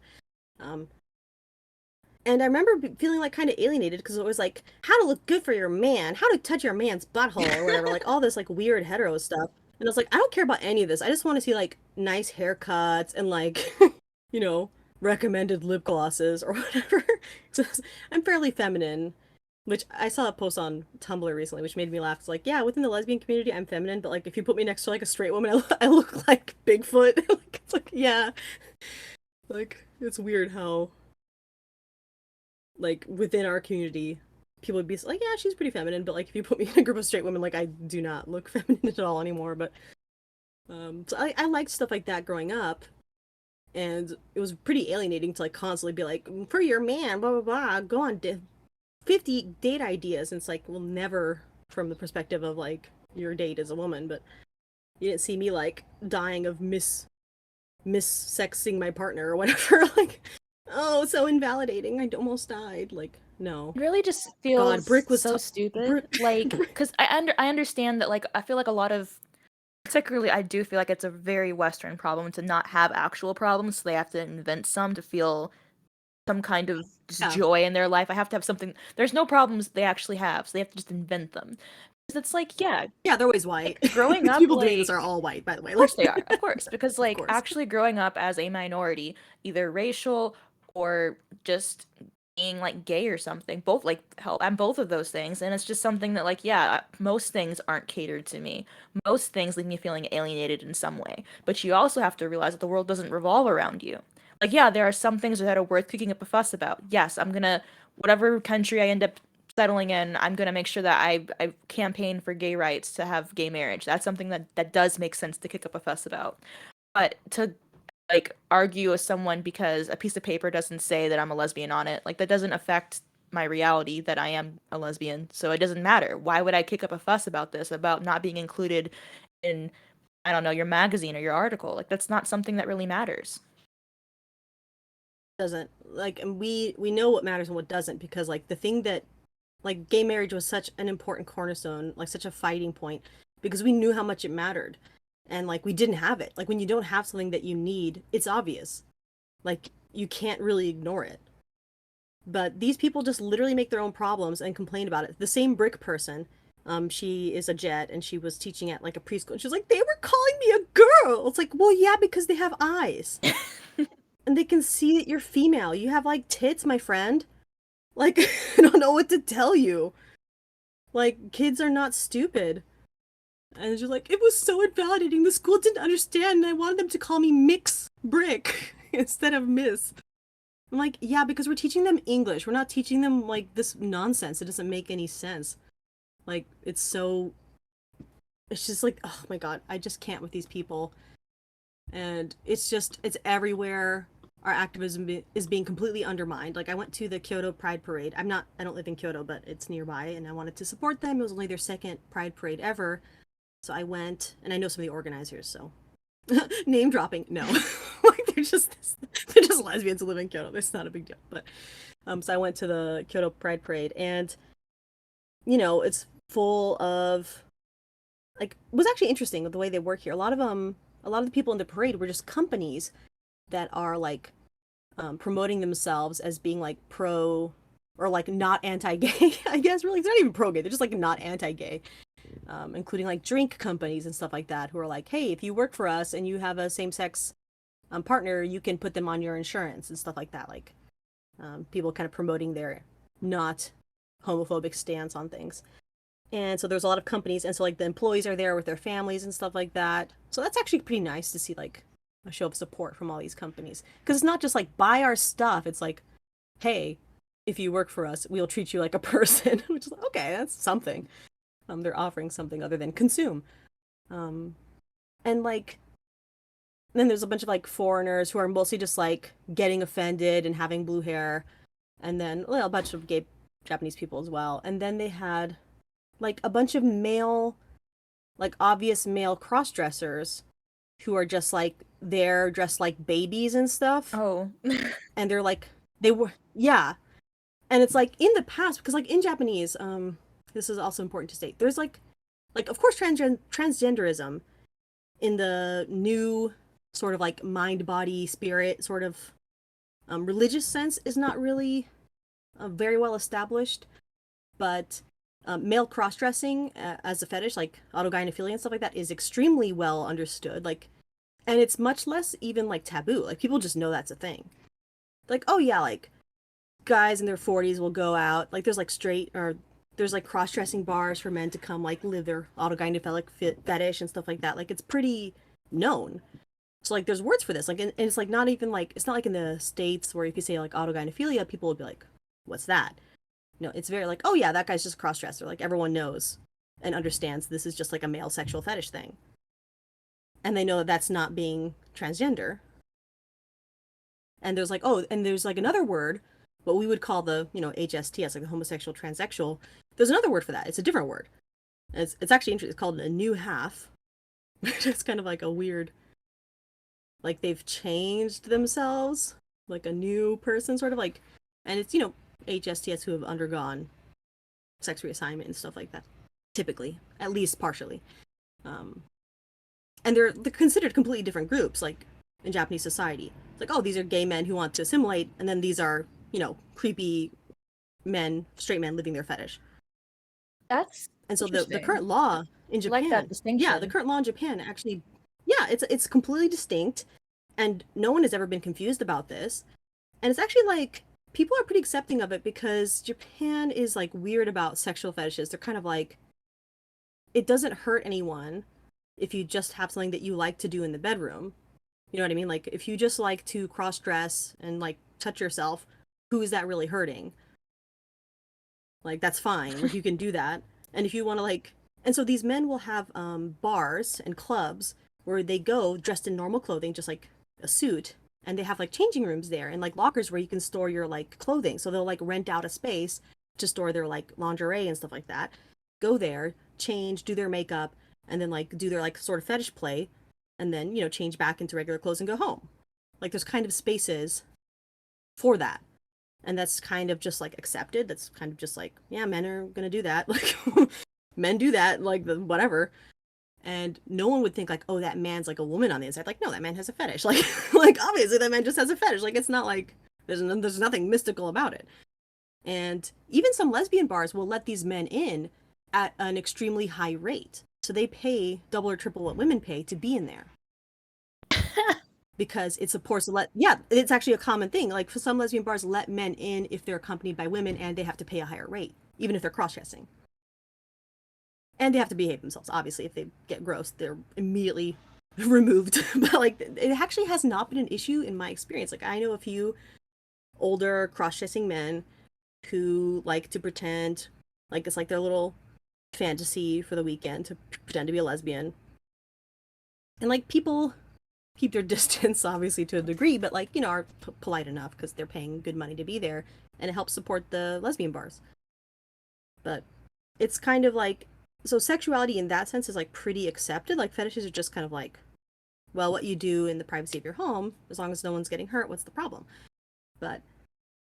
And I remember feeling, like, kind of alienated because it was, like, how to look good for your man, how to touch your man's butthole or whatever, like, all this, like, weird hetero stuff. And I was like, I don't care about any of this. I just want to see, like, nice haircuts and, like, you know, recommended lip glosses or whatever. So I'm fairly feminine. Which I saw a post on Tumblr recently, which made me laugh. It's like, yeah, within the lesbian community, I'm feminine, but like if you put me next to like a straight woman, I look like Bigfoot. Like, it's like, yeah, like it's weird how like within our community, people would be like, yeah, she's pretty feminine, but like if you put me in a group of straight women, like I do not look feminine at all anymore. But so I liked stuff like that growing up, and it was pretty alienating to like constantly be like, for your man, blah blah blah, go on 50 date ideas, and it's like, well, never from the perspective of like your date as a woman, but you didn't see me like dying of miss sexing my partner or whatever. Like, oh, so invalidating, I almost died. Like, no, It really just god, feels brick was so stupid. Like, brick. because I understand that, like, I feel like a lot of, particularly, I do feel like it's a very Western problem to not have actual problems, so they have to invent some to feel some kind of just Yeah, joy in their life. I have to have something. There's no problems they actually have, so they have to just invent them. Because it's like, yeah, yeah, they're always white. like growing The up, people doing this are like, all white, by the way. of course Like, they are, of course, because of like course. actually growing up as a minority, either racial or just being like gay or something, both like hell, I'm both of those things, and it's just something that like yeah, most things aren't catered to me. Most things leave me feeling alienated in some way. But you also have to realize that the world doesn't revolve around you. Like yeah, there are some things that are worth kicking up a fuss about. Yes, I'm gonna whatever country I end up settling in, I'm gonna make sure that I campaign for gay rights to have gay marriage. That's something that does make sense to kick up a fuss about. But to like argue with someone because a piece of paper doesn't say that I'm a lesbian on it, like that doesn't affect my reality that I am a lesbian. So it doesn't matter. Why would I kick up a fuss about this, about not being included in, I don't know, your magazine or your article? Like that's not something that really matters. Doesn't like, and we know what matters and what doesn't, because like the thing that like gay marriage was such an important cornerstone, like such a fighting point, because we knew how much it mattered, and like we didn't have it. Like when you don't have something that you need, it's obvious. Like you can't really ignore it. But these people just literally make their own problems and complain about it. The same brick person, she is a jet and she was teaching at like a preschool, and she was like, they were calling me a girl. It's like, well, yeah, because they have eyes and they can see that you're female. You have like tits, my friend. Like, I don't know what to tell you. Like, kids are not stupid. And she's like, it was so invalidating. The school didn't understand, and I wanted them to call me Mix Brick instead of Miss. I'm like, yeah, because we're teaching them English. We're not teaching them like this nonsense. It doesn't make any sense. Like, it's so. It's just like, oh my god, I just can't with these people. And it's just, it's everywhere. Our activism is being completely undermined. Like, I went to the Kyoto Pride Parade. I don't live in Kyoto, but it's nearby, and I wanted to support them. It was only their second Pride Parade ever. So I went, and I know some of the organizers, so name dropping, no. Like they're just lesbians who live in Kyoto. It's not a big deal. But so I went to the Kyoto Pride Parade, and it's full of like, it was actually interesting with the way they work here. A lot of the people in the parade were just companies that are like promoting themselves as being like pro or like not anti-gay. I guess really, they're not even pro-gay. They're just like not anti-gay. Including like drink companies and stuff like that, who are like, hey, if you work for us and you have a same-sex partner, you can put them on your insurance and stuff like that. Like people kind of promoting their not homophobic stance on things. And so there's a lot of companies, and so like the employees are there with their families and stuff like that. So that's actually pretty nice to see like a show of support from all these companies, because it's not just like buy our stuff. It's like, hey, if you work for us, we'll treat you like a person. Which is like, okay, that's something. They're offering something other than consume. Um, and like, then there's a bunch of like foreigners who are mostly just like getting offended and having blue hair, and then a bunch of gay Japanese people as well. And then they had like a bunch of male, like obvious male cross dressers who are just like they're dressed like babies and stuff, Oh. and they're like they were, yeah. And it's like in the past, because like in Japanese, this is also important to state. There's like of course transgenderism in the new sort of like mind body spirit sort of religious sense is not really very well established, but male cross dressing as a fetish, like autogynephilia and stuff like that, is extremely well understood. Like, and it's much less even like taboo. Like people just know that's a thing. Like, oh yeah, like guys in their 40s will go out, like there's like straight or there's like cross-dressing bars for men to come like live their autogynephilic fetish and stuff like that. Like it's pretty known. So like there's words for this. Like and it's like not even like it's not like in the States where if you say like autogynephilia, people would be like, what's that? No, it's very like, oh yeah, that guy's just a cross-dresser. Like everyone knows and understands this is just like a male sexual fetish thing. And they know that that's not being transgender. And there's like, oh, and there's like another word, what we would call the, HSTS, like a homosexual transsexual. There's another word for that. It's a different word. It's actually interesting. It's called a new half. It's kind of like a weird, like they've changed themselves, like a new person, sort of like, and it's, HSTS who have undergone sex reassignment and stuff like that. Typically, at least partially. Um, and they're considered completely different groups, like in Japanese society. It's like, oh, these are gay men who want to assimilate, and then these are, creepy men, straight men living their fetish. That's And so the interesting. current law in I like that Japan, yeah, the distinction. current law in Japan actually, yeah, it's completely distinct, and no one has ever been confused about this. And it's actually like people are pretty accepting of it because Japan is like weird about sexual fetishes. They're kind of like it doesn't hurt anyone if you just have something that you like to do in the bedroom. You know what I mean? Like if you just like to cross dress and like touch yourself, who is that really hurting? Like that's fine. Like you can do that. And if you want to like and so these men will have bars and clubs where they go dressed in normal clothing, just like a suit, and they have like changing rooms there and like lockers where you can store your like clothing. So they'll like rent out a space to store their like lingerie and stuff like that. Go there, change, do their makeup, and then like do their like sort of fetish play, and then change back into regular clothes and go home. Like there's kind of spaces for that, and that's kind of just like accepted. That's kind of just like, yeah, men are gonna do that. Like men do that, like the whatever. And no one would think like, oh, that man's like a woman on the inside. Like, no, that man has a fetish. Like, like obviously that man just has a fetish. Like, it's not like there's nothing mystical about it. And even some lesbian bars will let these men in at an extremely high rate. So they pay double or triple what women pay to be in there because it supports yeah, it's actually a common thing. Like for some lesbian bars let men in if they're accompanied by women and they have to pay a higher rate, even if they're cross-dressing. And they have to behave themselves. Obviously, if they get gross, they're immediately removed. But like it actually has not been an issue in my experience. Like I know a few older cross-dressing men who like to pretend like it's like their little fantasy for the weekend to pretend to be a lesbian. And like people keep their distance obviously to a degree, but like are polite enough because they're paying good money to be there, and it helps support the lesbian bars. But it's kind of like so sexuality in that sense is like pretty accepted. Like fetishes are just kind of like, well, what you do in the privacy of your home, as long as no one's getting hurt, what's the problem? But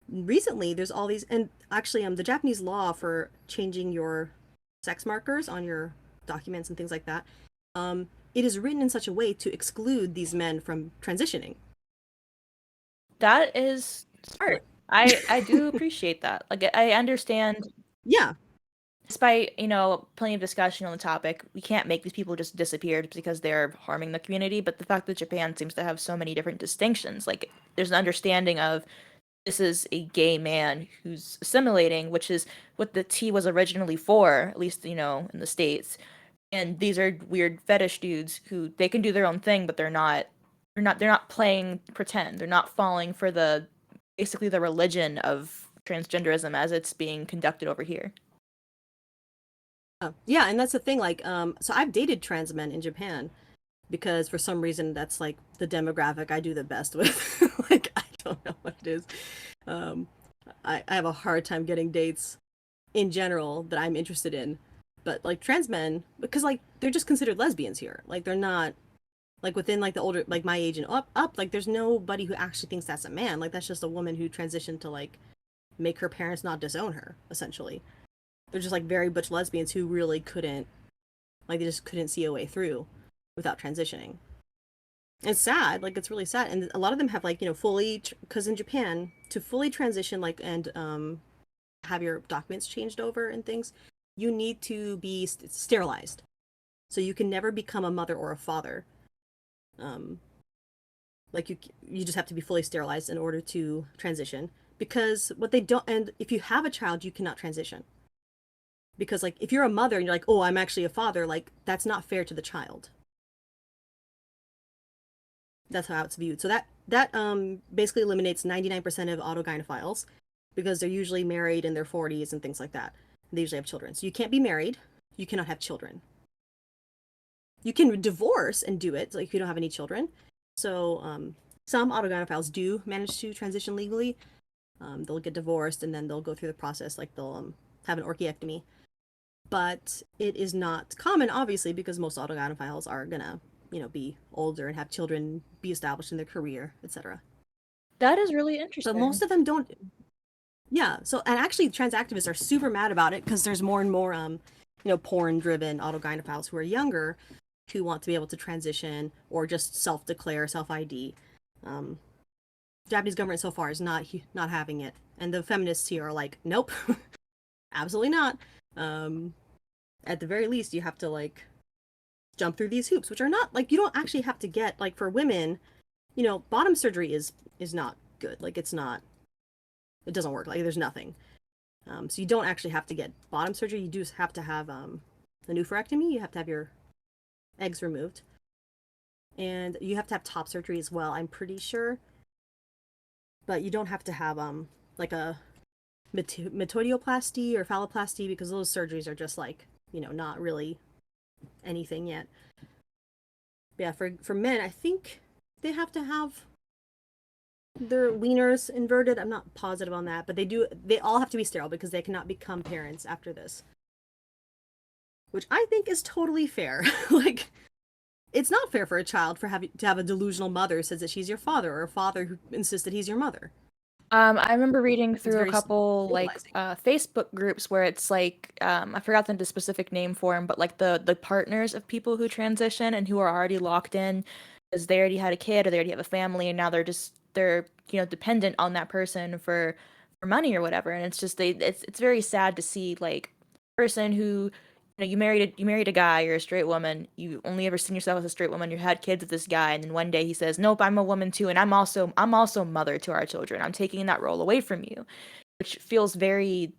recently there's all these, and actually the Japanese law for changing your sex markers on your documents and things like that, it is written in such a way to exclude these men from transitioning. That is Like, smart. I do appreciate that. Like I understand, yeah. despite, plenty of discussion on the topic, we can't make these people just disappear just because they're harming the community, but the fact that Japan seems to have so many different distinctions, like there's an understanding of this is a gay man who's assimilating, which is what the T was originally for, at least, in the States. And these are weird fetish dudes who they can do their own thing, but they're not playing pretend. They're not falling for the basically the religion of transgenderism as it's being conducted over here. Yeah, and that's the thing. Like, so I've dated trans men in Japan because for some reason that's like the demographic I do the best with. Like, I don't know what it is. Um, I have a hard time getting dates in general that I'm interested in. But like trans men, because like they're just considered lesbians here. Like they're not like within like the older like my age and up. Like there's nobody who actually thinks that's a man. Like that's just a woman who transitioned to like make her parents not disown her. Essentially, they're just like very butch lesbians who really couldn't like they just couldn't see a way through without transitioning. It's sad, like it's really sad, and a lot of them have like fully because in Japan to fully transition like and have your documents changed over and things, you need to be sterilized, so you can never become a mother or a father. Um, like you just have to be fully sterilized in order to transition. because what they don't, and if you have a child, you cannot transition. Because like if you're a mother and you're like, oh, I'm actually a father, like that's not fair to the child. That's how it's viewed. So that basically eliminates 99% of autogynephiles because they're usually married in their 40s and things like that. They usually have children. So you can't be married. You cannot have children. You can divorce and do it, like if you don't have any children. So some autogynephiles do manage to transition legally. They'll get divorced and then they'll go through the process, like they'll have an orchiectomy. But it is not common, obviously, because most autogynephiles are gonna, be older and have children, be established in their career, etc. That is really But interesting. most of them don't. Yeah. So, and actually, trans activists are super mad about it because there's more and more, porn-driven autogynephiles who are younger, who want to be able to transition or just self-declare, self-ID. Japanese government so far is not having it, and the feminists here are like, nope, absolutely not. At the very least, you have to like jump through these hoops, which are not like you don't actually have to get like for women, bottom surgery is not good. Like it's not, it doesn't work. Like there's nothing. So you don't actually have to get bottom surgery. You do have to have a oophorectomy. You have to have your eggs removed, and you have to have top surgery as well. I'm pretty sure, but you don't have to have like a metoidioplasty or phalloplasty because those surgeries are just like not really anything yet. But yeah, for men, I think they have to have their wieners inverted. I'm not positive on that, but they all have to be sterile because they cannot become parents after this, which I think is totally fair. Like it's not fair for a child to have a delusional mother who says that she's your father, or a father who insists that he's your mother. I remember reading It's through a very couple like stabilizing. Facebook groups where it's like I forgot the specific name for them, but like the partners of people who transition and who are already locked in because they already had a kid or they already have a family and now they're dependent on that person for money or whatever, and it's just it's very sad to see like a person who you married a guy, you're a straight woman, you only ever seen yourself as a straight woman, you had kids with this guy, and then one day he says, "Nope, I'm a woman too, and I'm also mother to our children. I'm taking that role away from you," which feels very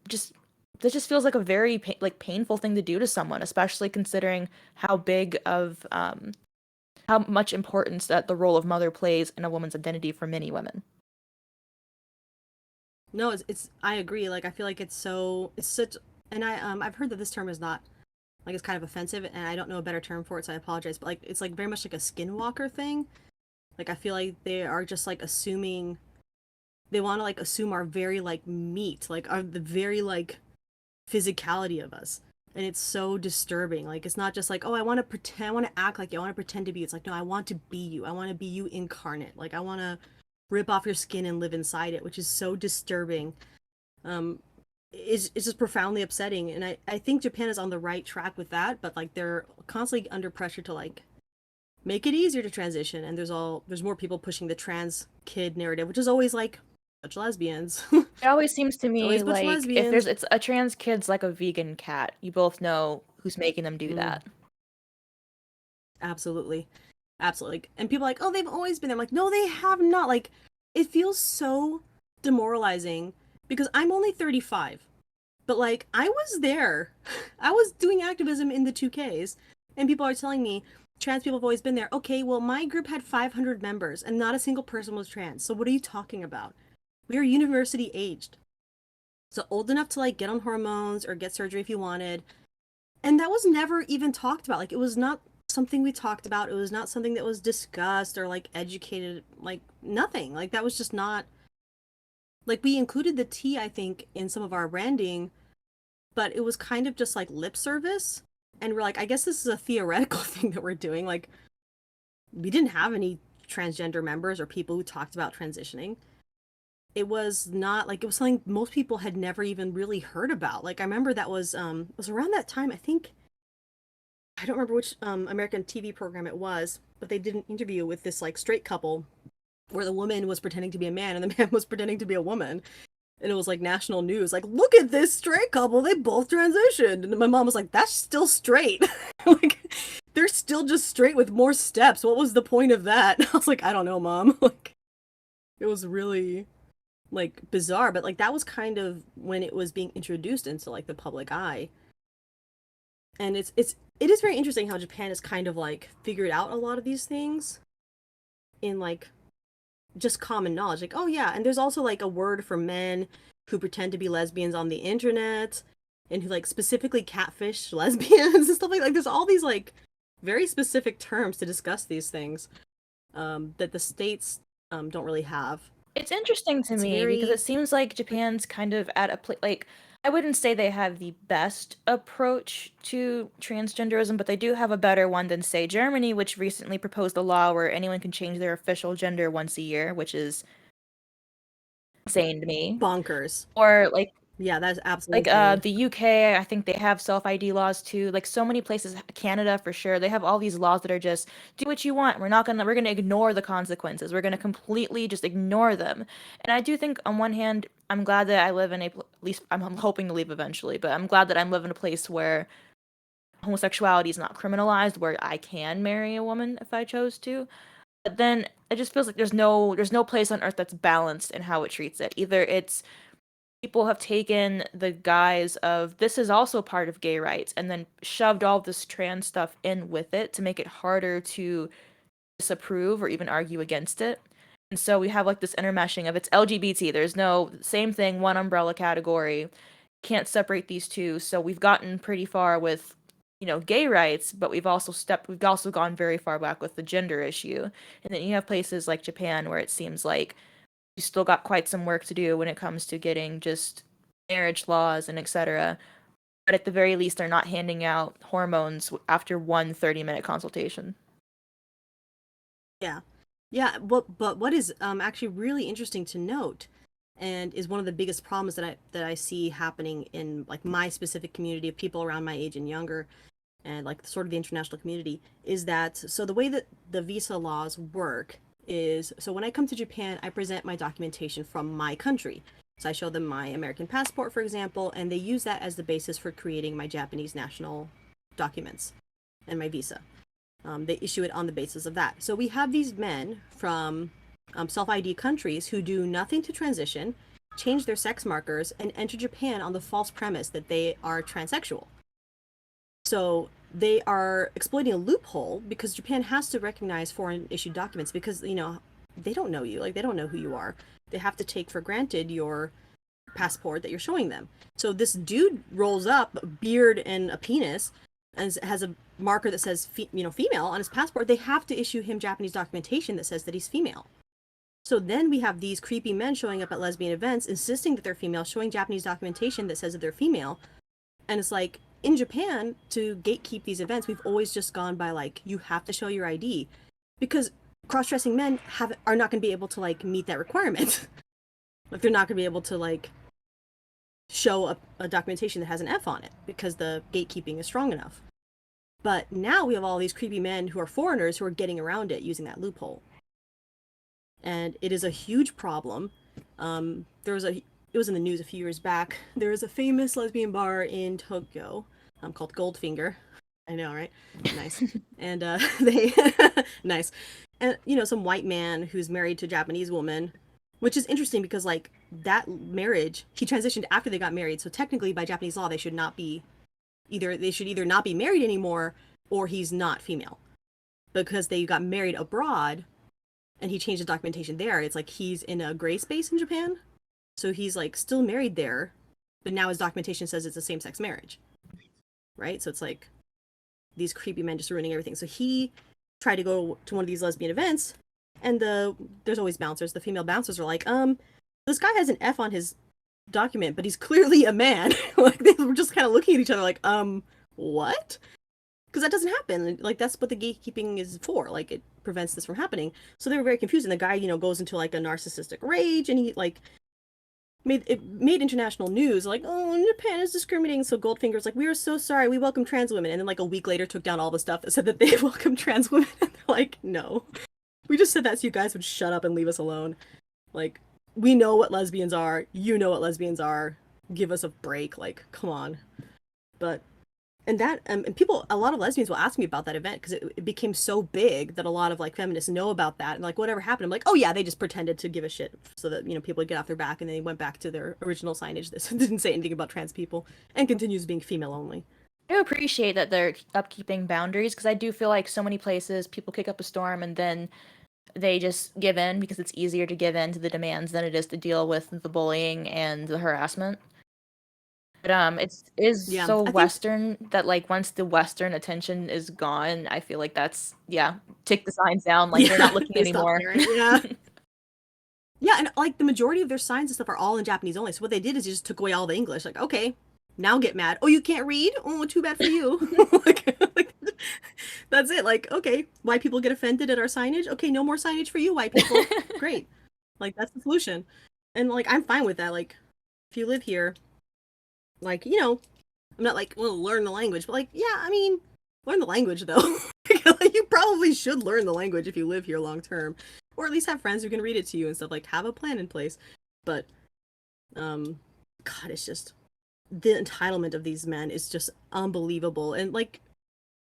just that just feels like a very painful thing to do to someone, especially considering how big of how much importance that the role of mother plays in a woman's identity for many women. No, it's I agree. Like I feel like it's such, and I've heard that this term is not like it's kind of offensive, and I don't know a better term for it, so I apologize. But like it's like very much like a skinwalker thing. Like I feel like they are just like assuming they want to like assume our very like meat, like our the very like physicality of us. And it's so disturbing. Like it's not just like, oh, I want to pretend, I want to act like you, I want to pretend to be. It's like, no, I want to be you. I want to be you incarnate. Like I want to rip off your skin and live inside it, which is so disturbing. It's just profoundly upsetting. And I think Japan is on the right track with that, but like they're constantly under pressure to like make it easier to transition. And there's more people pushing the trans kid narrative, which is always like bunch of lesbians. It always seems to It's me always a bunch of like if lesbians. it's a trans kid's like a vegan cat, you both know who's making them do Mm, that. absolutely. Absolutely. And people are like, oh, they've always been there. I'm like, no, they have not. Like, it feels so demoralizing because I'm only 35. But like, I was there. I was doing activism in the 2Ks. And people are telling me trans people have always been there. Okay, well, my group had 500 members and not a single person was trans. So what are you talking about? We are university aged. So old enough to like get on hormones or get surgery if you wanted. And that was never even talked about. Like, it was not something we talked about. It was not something that was discussed or like educated, like nothing. Like that was just not like we included the T, I think, in some of our branding, but it was kind of just like lip service. And we're like, I guess this is a theoretical thing that we're doing. Like, we didn't have any transgender members or people who talked about transitioning. It was not like it was something most people had never even really heard about. Like I remember that it was around that time, I think I don't remember which American TV program it was, but they did an interview with this like straight couple where the woman was pretending to be a man and the man was pretending to be a woman. And it was like national news. Like, look at this straight couple. They both transitioned. And my mom was like, that's still straight. Like, they're still just straight with more steps. What was the point of that? I was like, I don't know, mom. Like, it was really. like bizarre, but like that was kind of when it was being introduced into like the public eye. And it is very interesting how Japan has kind of like figured out a lot of these things in like just common knowledge. Like, oh yeah, and there's also like a word for men who pretend to be lesbians on the internet and who like specifically catfish lesbians and stuff like there's all these like very specific terms to discuss these things that the states don't really have. It's interesting to It's me because very it seems like Japan's kind of at a place like I wouldn't say they have the best approach to transgenderism, but they do have a better one than say Germany, which recently proposed a law where anyone can change their official gender once a year, which is insane to me. bonkers. Or Yeah, that's absolutely insane. the UK, I think they have self-ID laws too. Like so many places, Canada for sure, they have all these laws that are just do what you want. We're gonna ignore the consequences. We're gonna completely just ignore them. And I do think on one hand, I'm glad that I live in at least I'm hoping to leave eventually, but I'm glad that I'm living in a place where homosexuality is not criminalized, where I can marry a woman if I chose to. But then it just feels like there's no place on earth that's balanced in how it treats it. Either it's people have taken the guise of this is also part of gay rights and then shoved all this trans stuff in with it to make it harder to disapprove or even argue against it. And so we have like this intermeshing of it's LGBT. There's no same thing, one umbrella category. Can't separate these two. So we've gotten pretty far with, gay rights, but we've also gone very far back with the gender issue. And then you have places like Japan where it seems like you still got quite some work to do when it comes to getting just marriage laws and etc. But at the very least, they're not handing out hormones after one 30-minute consultation. Yeah. Yeah, but what is actually really interesting to note and is one of the biggest problems that I see happening in like my specific community of people around my age and younger and like sort of the international community is that so the way that the visa laws work is so when I come to Japan, I present my documentation from my country. So I show them my American passport, for example, and they use that as the basis for creating my Japanese national documents and my visa. They issue it on the basis of that. So we have these men from self ID countries who do nothing to transition, change their sex markers, and enter Japan on the false premise that they are transsexual. So they are exploiting a loophole because Japan has to recognize foreign issued documents because, they don't know you. Like, they don't know who you are. They have to take for granted your passport that you're showing them. So this dude rolls up, a beard and a penis, and has a marker that says female on his passport. They have to issue him Japanese documentation that says that he's female. So then we have these creepy men showing up at lesbian events insisting that they're female, showing Japanese documentation that says that they're female. And it's like in Japan, to gatekeep these events, we've always just gone by like you have to show your ID because cross-dressing men are not going to be able to like meet that requirement. Like they're not going to be able to like show a documentation that has an F on it because the gatekeeping is strong enough. But now we have all these creepy men who are foreigners who are getting around it using that loophole. And it is a huge problem. It was in the news a few years back. There was a famous lesbian bar in Tokyo called Goldfinger. I know, right? Nice. And they, nice. And, some white man who's married to a Japanese woman, which is interesting because, like, that marriage, he transitioned after they got married. So technically, by Japanese law, they should either not be married anymore or he's not female. Because they got married abroad and he changed the documentation there. It's like he's in a gray space in Japan. So he's like still married there, but now his documentation says it's a same-sex marriage. Right? So it's like these creepy men just ruining everything. So he tried to go to one of these lesbian events and there's always bouncers. The female bouncers are like, this guy has an F on his document, but he's clearly a man. Like they were just kind of looking at each other like, what? Because that doesn't happen. Like that's what the gatekeeping is for. Like it prevents this from happening. So they were very confused. And the guy, goes into like a narcissistic rage, and he like made international news. Like, oh, Japan is discriminating. So Goldfinger's like, we are so sorry. We welcome trans women. And then like a week later, took down all the stuff that said that they welcome trans women. And they're like, no, we just said that so you guys would shut up and leave us alone. Like, we know what lesbians are. You know what lesbians are. Give us a break. Like, come on. But And that and people, a lot of lesbians will ask me about that event because it became so big that a lot of like feminists know about that, and like whatever happened, I'm like, oh yeah, they just pretended to give a shit so that people would get off their back, and they went back to their original signage that didn't say anything about trans people and continues being female only. I do appreciate that they're upkeeping boundaries because I do feel like so many places people kick up a storm and then they just give in because it's easier to give in to the demands than it is to deal with the bullying and the harassment. But it's is Yeah, so I think Western that like once the Western attention is gone, I feel like that's yeah, take the signs down, like we're not yeah, looking they stopped anymore. caring. Yeah. Yeah, and like the majority of their signs and stuff are all in Japanese only. So what they did is just took away all the English. Like, okay, now get mad. Oh, you can't read? Oh, too bad for you. like, that's it. Like, okay, white people get offended at our signage. Okay, no more signage for you, white people. Great. Like that's the solution. And like I'm fine with that. Like, if you live here, like, I'm not like, well, learn the language, but like, yeah, I mean, learn the language though. Like, you probably should learn the language if you live here long term, or at least have friends who can read it to you and stuff. Like, have a plan in place. But, um, God, it's just the entitlement of these men is just unbelievable. And like,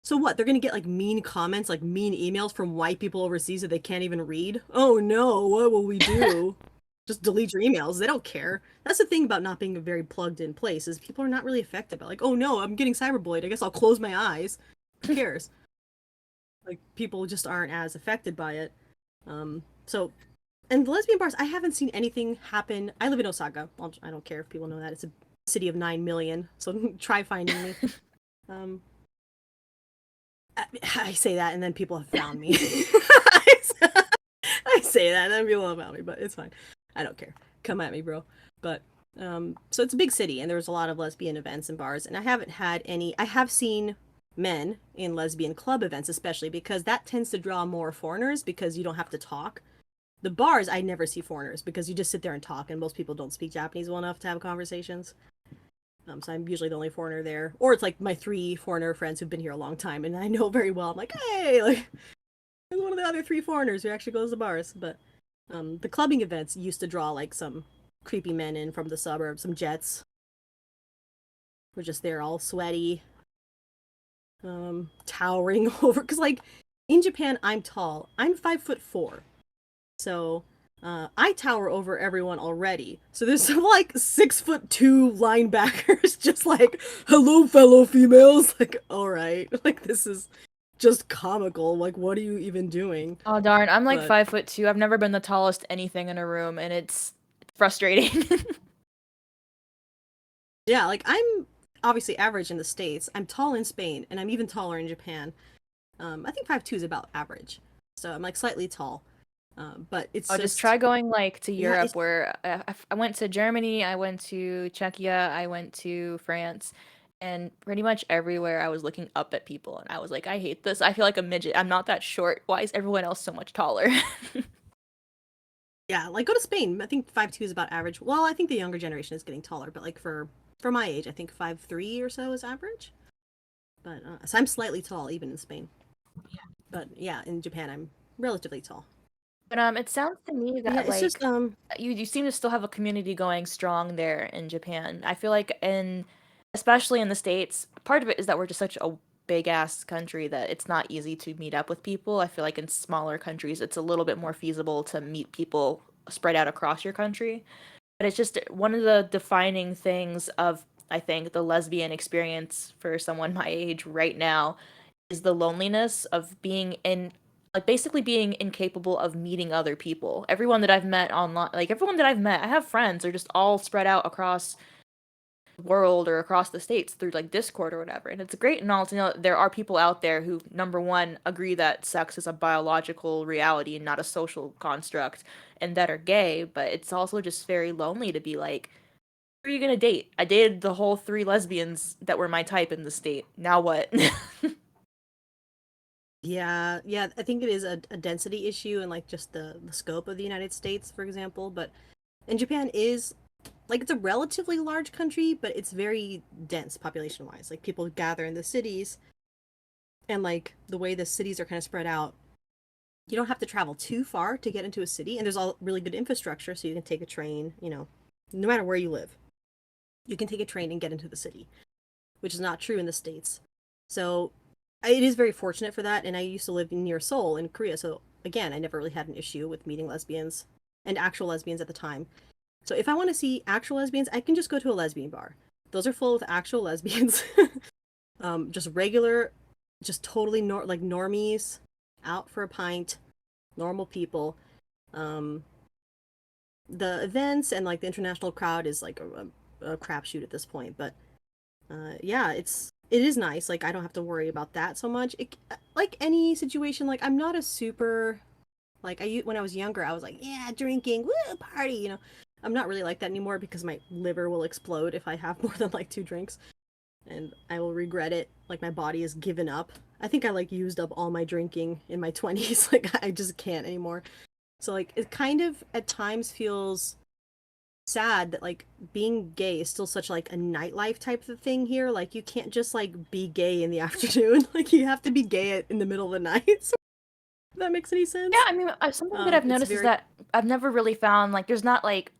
so what? They're gonna get like mean comments, like mean emails from white people overseas that they can't even read. Oh no, what will we do? Just delete your emails. They don't care. That's the thing about not being a very plugged in place is people are not really affected by like, oh no, I'm getting cyberbullied. I guess I'll close my eyes. Who cares? Like people just aren't as affected by it. So and the lesbian bars, I haven't seen anything happen. I live in Osaka. I don't care if people know that. It's a city of 9 million. So try finding me. Um, I say that and then people have found me. I say that and then people have found me, but it's fine. I don't care. Come at me, bro. But so it's a big city and there's a lot of lesbian events and bars, and I haven't had any. I have seen men in lesbian club events, especially because that tends to draw more foreigners because you don't have to talk. The bars, I never see foreigners because you just sit there and talk, and most people don't speak Japanese well enough to have conversations. So I'm usually the only foreigner there, or it's like my 3 foreigner friends who've been here a long time, and I know very well. I'm like, hey, like, there's one of the other 3 foreigners who actually goes to bars. But the clubbing events used to draw like some creepy men in from the suburbs, some jets. We're just there all sweaty, towering over. Because like in Japan, I'm tall. I'm 5'4", so I tower over everyone already. So there's some like 6'2" linebackers just like, hello, fellow females. Like, all right, like this is just comical. Like, what are you even doing? Oh darn, I'm like But 5'2". I've never been the tallest anything in a room, and it's frustrating. yeah, like I'm obviously average in the States. I'm tall in Spain, and I'm even taller in Japan. I think 5'2" is about average. So I'm like slightly tall. But it's Oh, just just, try going like to yeah, Europe it's, where I went to Germany, I went to Czechia, I went to France, and pretty much everywhere I was looking up at people and I was like, I hate this. I feel like a midget. I'm not that short. Why is everyone else so much taller? yeah, like go to Spain. I think 5'2" is about average. Well, I think the younger generation is getting taller, but like for my age, I think 5'3" or so is average. But so I'm slightly tall even in Spain. But yeah, in Japan I'm relatively tall. But it sounds to me But yeah, that it's just like you seem to still have a community going strong there in Japan. I feel like especially in the States, part of it is that we're just such a big ass country that it's not easy to meet up with people. I feel like in smaller countries it's a little bit more feasible to meet people spread out across your country. But it's just one of the defining things of I think the lesbian experience for someone my age right now is the loneliness of being in like basically being incapable of meeting other people. Everyone that I've met online, like everyone that I've met, I have friends, they're just all spread out across the world or across the states through like Discord or whatever. And it's great and all to know that there are people out there who, number one, agree that sex is a biological reality and not a social construct and that are gay, but it's also just very lonely to be like, who are you gonna date? I dated the whole 3 lesbians that were my type in the state. Now what? yeah, yeah, I think it is a density issue and like just the scope of the United States, for example. But and Japan is like it's a relatively large country, but it's very dense population wise. Like people gather in the cities, and like the way the cities are kind of spread out, you don't have to travel too far to get into a city, and there's all really good infrastructure, so you can take a train. No matter where you live, you can take a train and get into the city. which is not true in the States. So it is very fortunate for that. And I used to live near Seoul in Korea. So again, I never really had an issue with meeting lesbians and actual lesbians at the time. So if I want to see actual lesbians, I can just go to a lesbian bar. Those are full with actual lesbians. Just regular, just totally like normies, out for a pint, normal people. Um, the events and like the international crowd is like a crapshoot at this point. But yeah, it is nice. Like I don't have to worry about that so much. Like any situation, like I'm not a super like when I was younger, I was like, yeah, drinking, woo, party, you know. I'm not really like that anymore because my liver will explode if I have more than like 2 drinks, and I will regret it. Like my body has given up. I think I like used up all my drinking in my 20s. Like I just can't anymore. So like it kind of at times feels sad that like being gay is still such like a nightlife type of thing here. Like you can't just like be gay in the afternoon. Like you have to be gay in the middle of the night. So if that makes any Yeah, sense. I mean, something that I've It's noticed is very that I've never really found like there's not like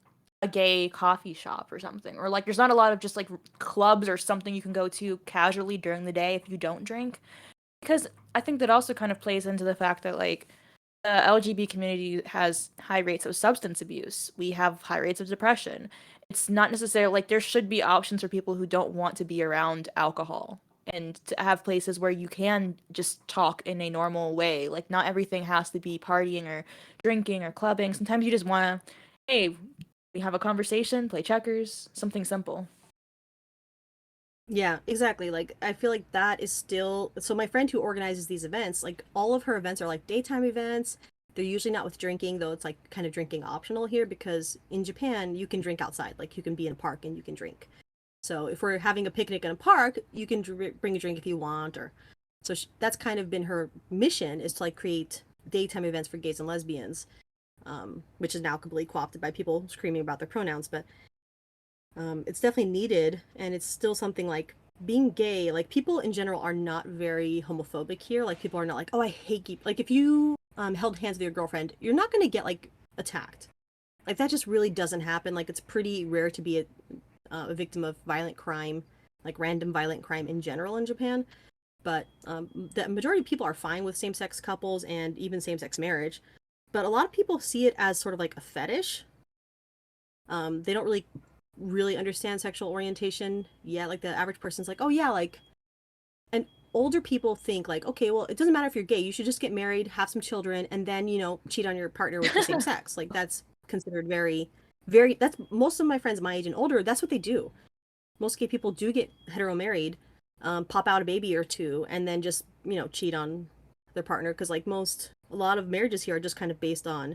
a gay coffee shop or something, or like there's not a lot of just like clubs or something you can go to casually during the day if you don't drink. Because I think that also kind of plays into the fact that like the LGBT community has high rates of substance abuse. We have high rates of depression. It's not necessarily like there should be options for people who don't want to be around alcohol and to have places where you can just talk in a normal way. Like not everything has to be partying or drinking or clubbing. Sometimes you just want to, hey, we have a conversation, play checkers, something simple. Yeah, exactly. Like I feel like that is still so my friend who organizes these events, like all of her events are like daytime events. They're usually not with drinking, though it's like kind of drinking optional here because in Japan you can drink outside. Like you can be in a park and you can drink. So if we're having a picnic in a park, you can bring a drink if you want or so that's kind of been her mission is to like create daytime events for gays and lesbians, which is now completely co-opted by people screaming about their pronouns, but it's definitely needed, and it's still something like being gay. Like people in general are not very homophobic here. Like people are not like, oh, I hate gay. Like if you held hands with your girlfriend, you're not gonna get like attacked. Like that just really doesn't happen. Like it's pretty rare to be a victim of violent crime, like random violent crime in general in Japan. But the majority of people are fine with same-sex couples and even same-sex marriage. But a lot of people see it as sort of like a fetish. They don't really understand sexual orientation yet. Like the average person's like, oh yeah, like, and older people think like, okay, well, it doesn't matter if you're gay, you should just get married, have some children, and then cheat on your partner with the same sex. Like that's considered very. That's most of my friends my age and older. That's what they do. Most gay people do get hetero married, pop out a baby or two, and then just cheat on their partner because like a lot of marriages here are just kind of based on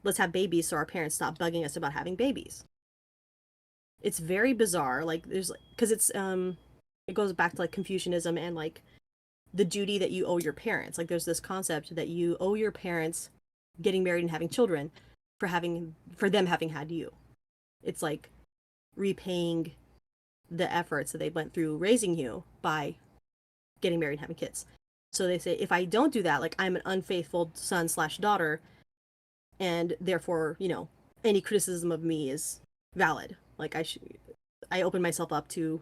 let's have babies so our parents stop bugging us about having babies. It's very bizarre. Like there's because it goes back to like Confucianism and like the duty that you owe your parents. Like there's this concept that you owe your parents getting married and having children for them having had you. It's like repaying the efforts that they went through raising you by getting married and having kids. So they say if I don't do that, like I'm an unfaithful son/daughter, and therefore any criticism of me is valid. Like I open myself up to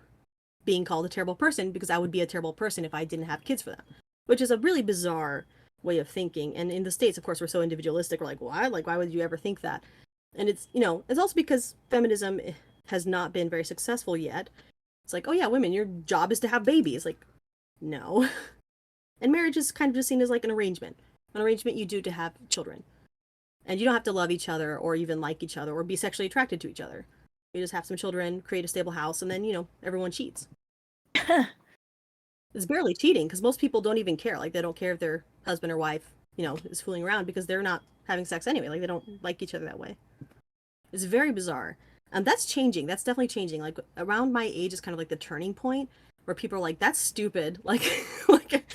being called a terrible person because I would be a terrible person if I didn't have kids for them, which is a really bizarre way of thinking. And in the States, of course, we're so individualistic. We're like, why? Like, why would you ever think that? And it's also because feminism has not been very successful yet. It's like, oh yeah, women, your job is to have babies. Like, no. And marriage is kind of just seen as like an arrangement you do to have children. And you don't have to love each other or even like each other or be sexually attracted to each other. You just have some children, create a stable house, and then, everyone cheats. It's barely cheating because most people don't even care. Like, they don't care if their husband or wife, is fooling around because they're not having sex anyway. Like, they don't like each other that way. It's very bizarre. And that's changing. That's definitely changing. Like, around my age is kind of like the turning point where people are like, that's stupid. Like, like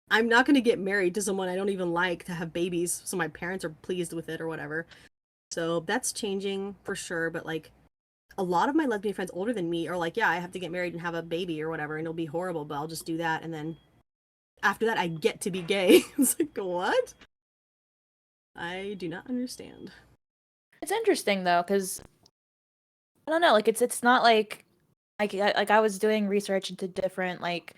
I'm not going to get married to someone I don't even like to have babies so my parents are pleased with it or whatever. So that's changing for sure. But, like, a lot of my lesbian friends older than me are like, yeah, I have to get married and have a baby or whatever, and it'll be horrible, but I'll just do that. And then after that, I get to be gay. It's like, what? I do not understand. It's interesting though, because I don't know, like it's not like like I was doing research into different like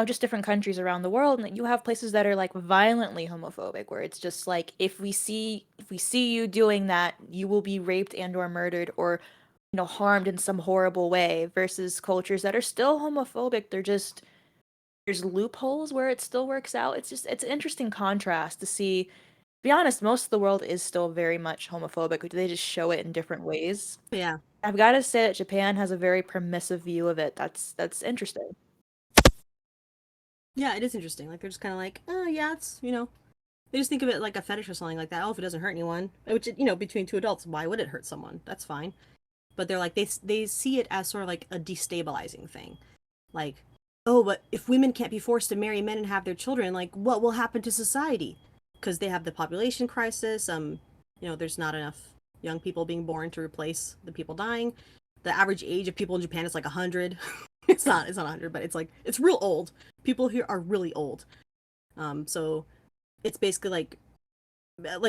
just different countries around the world, and you have places that are like violently homophobic, where it's just like if we see you doing that, you will be raped and or murdered or harmed in some horrible way, versus cultures that are still homophobic. They're just there's loopholes where it still works out. It's an interesting contrast to see. To be honest, most of the world is still very much homophobic. They just show it in different ways. Yeah. I've got to say that Japan has a very permissive view of it. That's interesting. Yeah, it is interesting. Like they're just kind of like, oh yeah, it's they just think of it like a fetish or something like that. Oh, if it doesn't hurt anyone, which between two adults, why would it hurt someone? That's fine. But they're like they see it as sort of like a destabilizing thing. Like, oh, but if women can't be forced to marry men and have their children, like what will happen to society? Because they have the population crisis. There's not enough young people being born to replace the people dying. The average age of people in Japan is like 100. It's not 100, but it's like it's real old. People here are really old. So it's basically like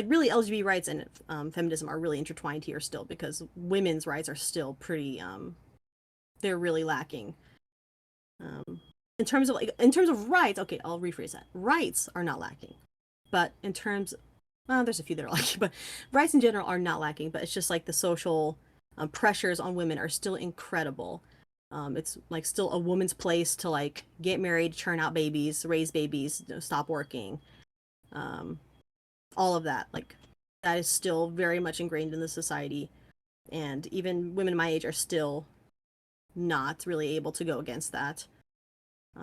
really LGBT rights and feminism are really intertwined here still, because women's rights are still pretty they're really lacking. In terms of rights, okay, I'll rephrase that. Rights are not lacking, but in terms, well, there's a few that are lacking, but rights in general are not lacking. But it's just like the social pressures on women are still incredible. It's like still a woman's place to like get married, churn out babies, raise babies, stop working, um, all of that. Like that is still very much ingrained in the society, and even women my age are still not really able to go against that.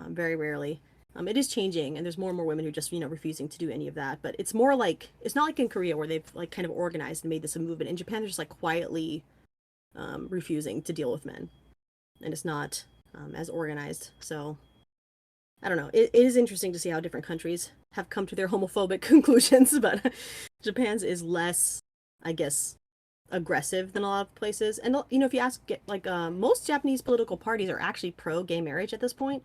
Very rarely. It is changing, and there's more and more women who just refusing to do any of that. But it's more like it's not like in Korea where they've like kind of organized and made this a movement. In Japan, they're just like quietly refusing to deal with men, and it's not as organized. So I don't know. It is interesting to see how different countries have come to their homophobic conclusions, but Japan's is less, I guess, aggressive than a lot of places. And if you ask, like most Japanese political parties are actually pro gay marriage at this point.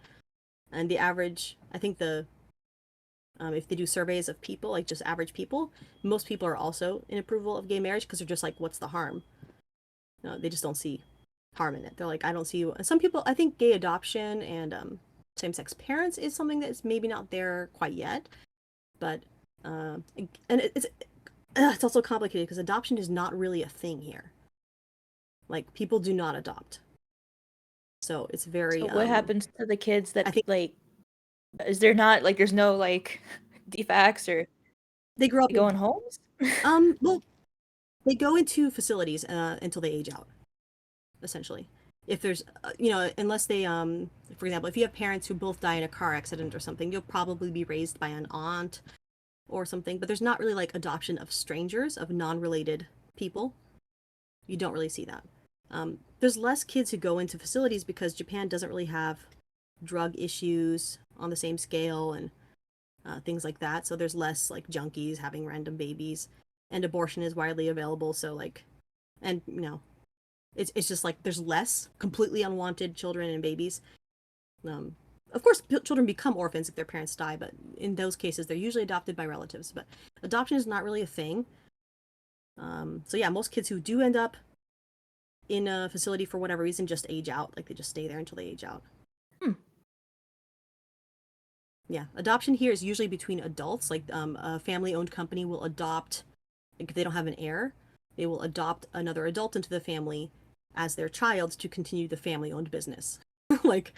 And the average, I think if they do surveys of people, like just average people, most people are also in approval of gay marriage, because they're just like, what's the harm? They just don't see harm in it. They're like, I don't see. Some people, I think, gay adoption and same-sex parents is something that's maybe not there quite yet, but and it's also complicated because adoption is not really a thing here. Like people do not adopt, so it's very. So what happens to the kids that I think like is there not like there's no like defects or they grow up they go in in homes? well, they go into facilities until they age out, essentially. If there's, unless they, for example, if you have parents who both die in a car accident or something, you'll probably be raised by an aunt or something. But there's not really like adoption of strangers, of non-related people. You don't really see that. There's less kids who go into facilities because Japan doesn't really have drug issues on the same scale and things like that. So there's less like junkies having random babies, and abortion is widely available. So like, and it's just like there's less completely unwanted children and babies. Of course, children become orphans if their parents die, but in those cases, they're usually adopted by relatives. But adoption is not really a thing. So yeah, most kids who do end up in a facility for whatever reason just age out. Like they just stay there until they age out. Hmm. Yeah, adoption here is usually between adults. Like a family-owned company will adopt, like if they don't have an heir, they will adopt another adult into the family as their child to continue the family-owned business, like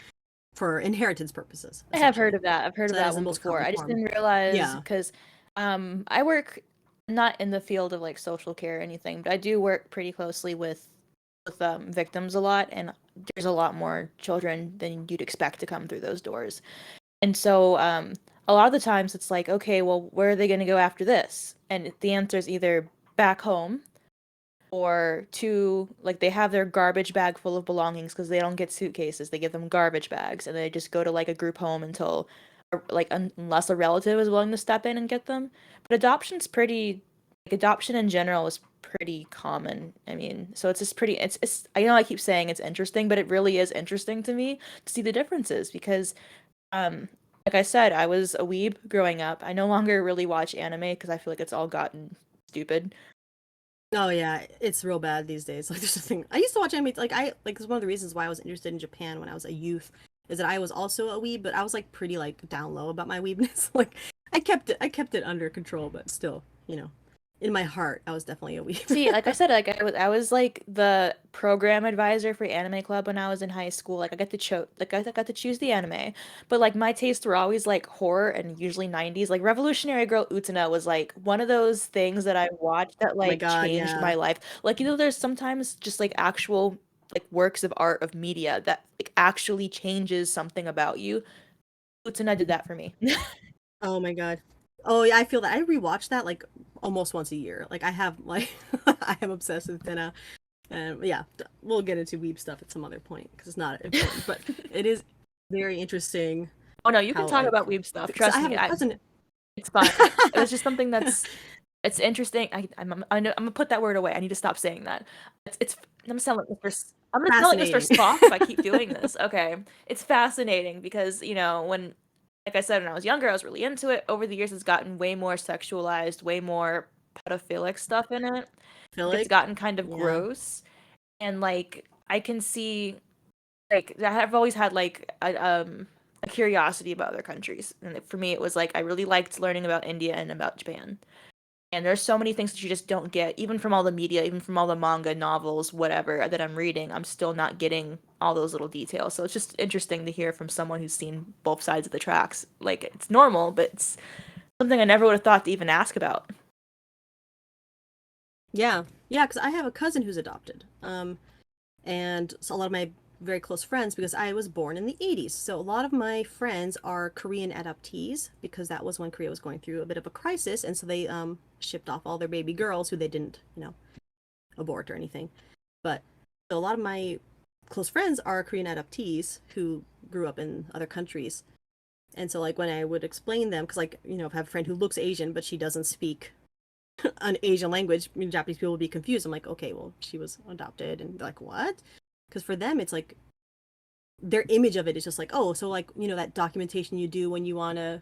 for inheritance purposes. I have heard Essentially, of that. I've heard so of that that is the one most before. common I just form. didn't realize Yeah. because I work not in the field of like social care or anything, but I do work pretty closely with victims a lot, and there's a lot more children than you'd expect to come through those doors. And so a lot of the times it's like, okay, well, where are they going to go after this? And the answer is either back home or to like they have their garbage bag full of belongings because they don't get suitcases. They give them garbage bags and they just go to like a group home until like unless a relative is willing to step in and get them. But adoption's pretty like adoption in general is pretty common. I mean, so it's just pretty it's I know I keep saying it's interesting, but it really is interesting to me to see the differences because um like I said, I was a weeb growing up. I no longer really watch anime because I feel like it's all gotten stupid. Oh yeah, it's real bad these days. Like there's a thing. I used to watch anime. Like I like it's one of the reasons why I was interested in Japan when I was a youth is that I was also a weeb, but I was like pretty like down low about my weebness. Like I kept it under control, but still, in my heart, I was definitely a weeb. See, like I said, like I was like the program advisor for anime club when I was in high school. Like I got to choose the anime, but like my tastes were always like horror and usually 90s. Like Revolutionary Girl Utena was like one of those things that I watched that Oh my like God, changed yeah. my life. Like there's sometimes just like actual like works of art of media that like actually changes something about you. Utena did that for me. Oh my God. Oh yeah, I feel that. I rewatch that like almost once a year. Like I have like I am obsessed with Nena. And yeah, we'll get into weeb stuff at some other point because it's not important, but it is very interesting Oh no, you can how talk like about weeb stuff. because I Trust have me. a cousin. It's fine. It was just something that's it's interesting. I know, I'm gonna put that word away. I need to stop saying that. It's I'm gonna sound like I'm gonna sound like Mr. Fascinating. Spock if I keep doing this. Okay. It's fascinating because, when like I said, when I was younger, I was really into it. Over the years, it's gotten way more sexualized, way more pedophilic stuff in it. It's Philic. gotten kind of Yeah. gross. And like I can see like I've always had like a curiosity about other countries. And for me, it was like I really liked learning about India and about Japan. And there's so many things that you just don't get, even from all the media, even from all the manga, novels, whatever that I'm reading. I'm still not getting all those little details. So it's just interesting to hear from someone who's seen both sides of the tracks. Like it's normal, but it's something I never would have thought to even ask about. Yeah. Yeah, because I have a cousin who's adopted. And so a lot of my very close friends, because I was born in the 80s. So a lot of my friends are Korean adoptees because that was when Korea was going through a bit of a crisis. And so they shipped off all their baby girls who they didn't, abort or anything. But so a lot of my close friends are Korean adoptees who grew up in other countries. And so, like, when I would explain them, because, like, if I have a friend who looks Asian, but she doesn't speak an Asian language, Japanese people will be confused. I'm like, okay, well, she was adopted. And they're like, what? Because for them, it's like their image of it is just like, oh, so, like, that documentation you do when you want to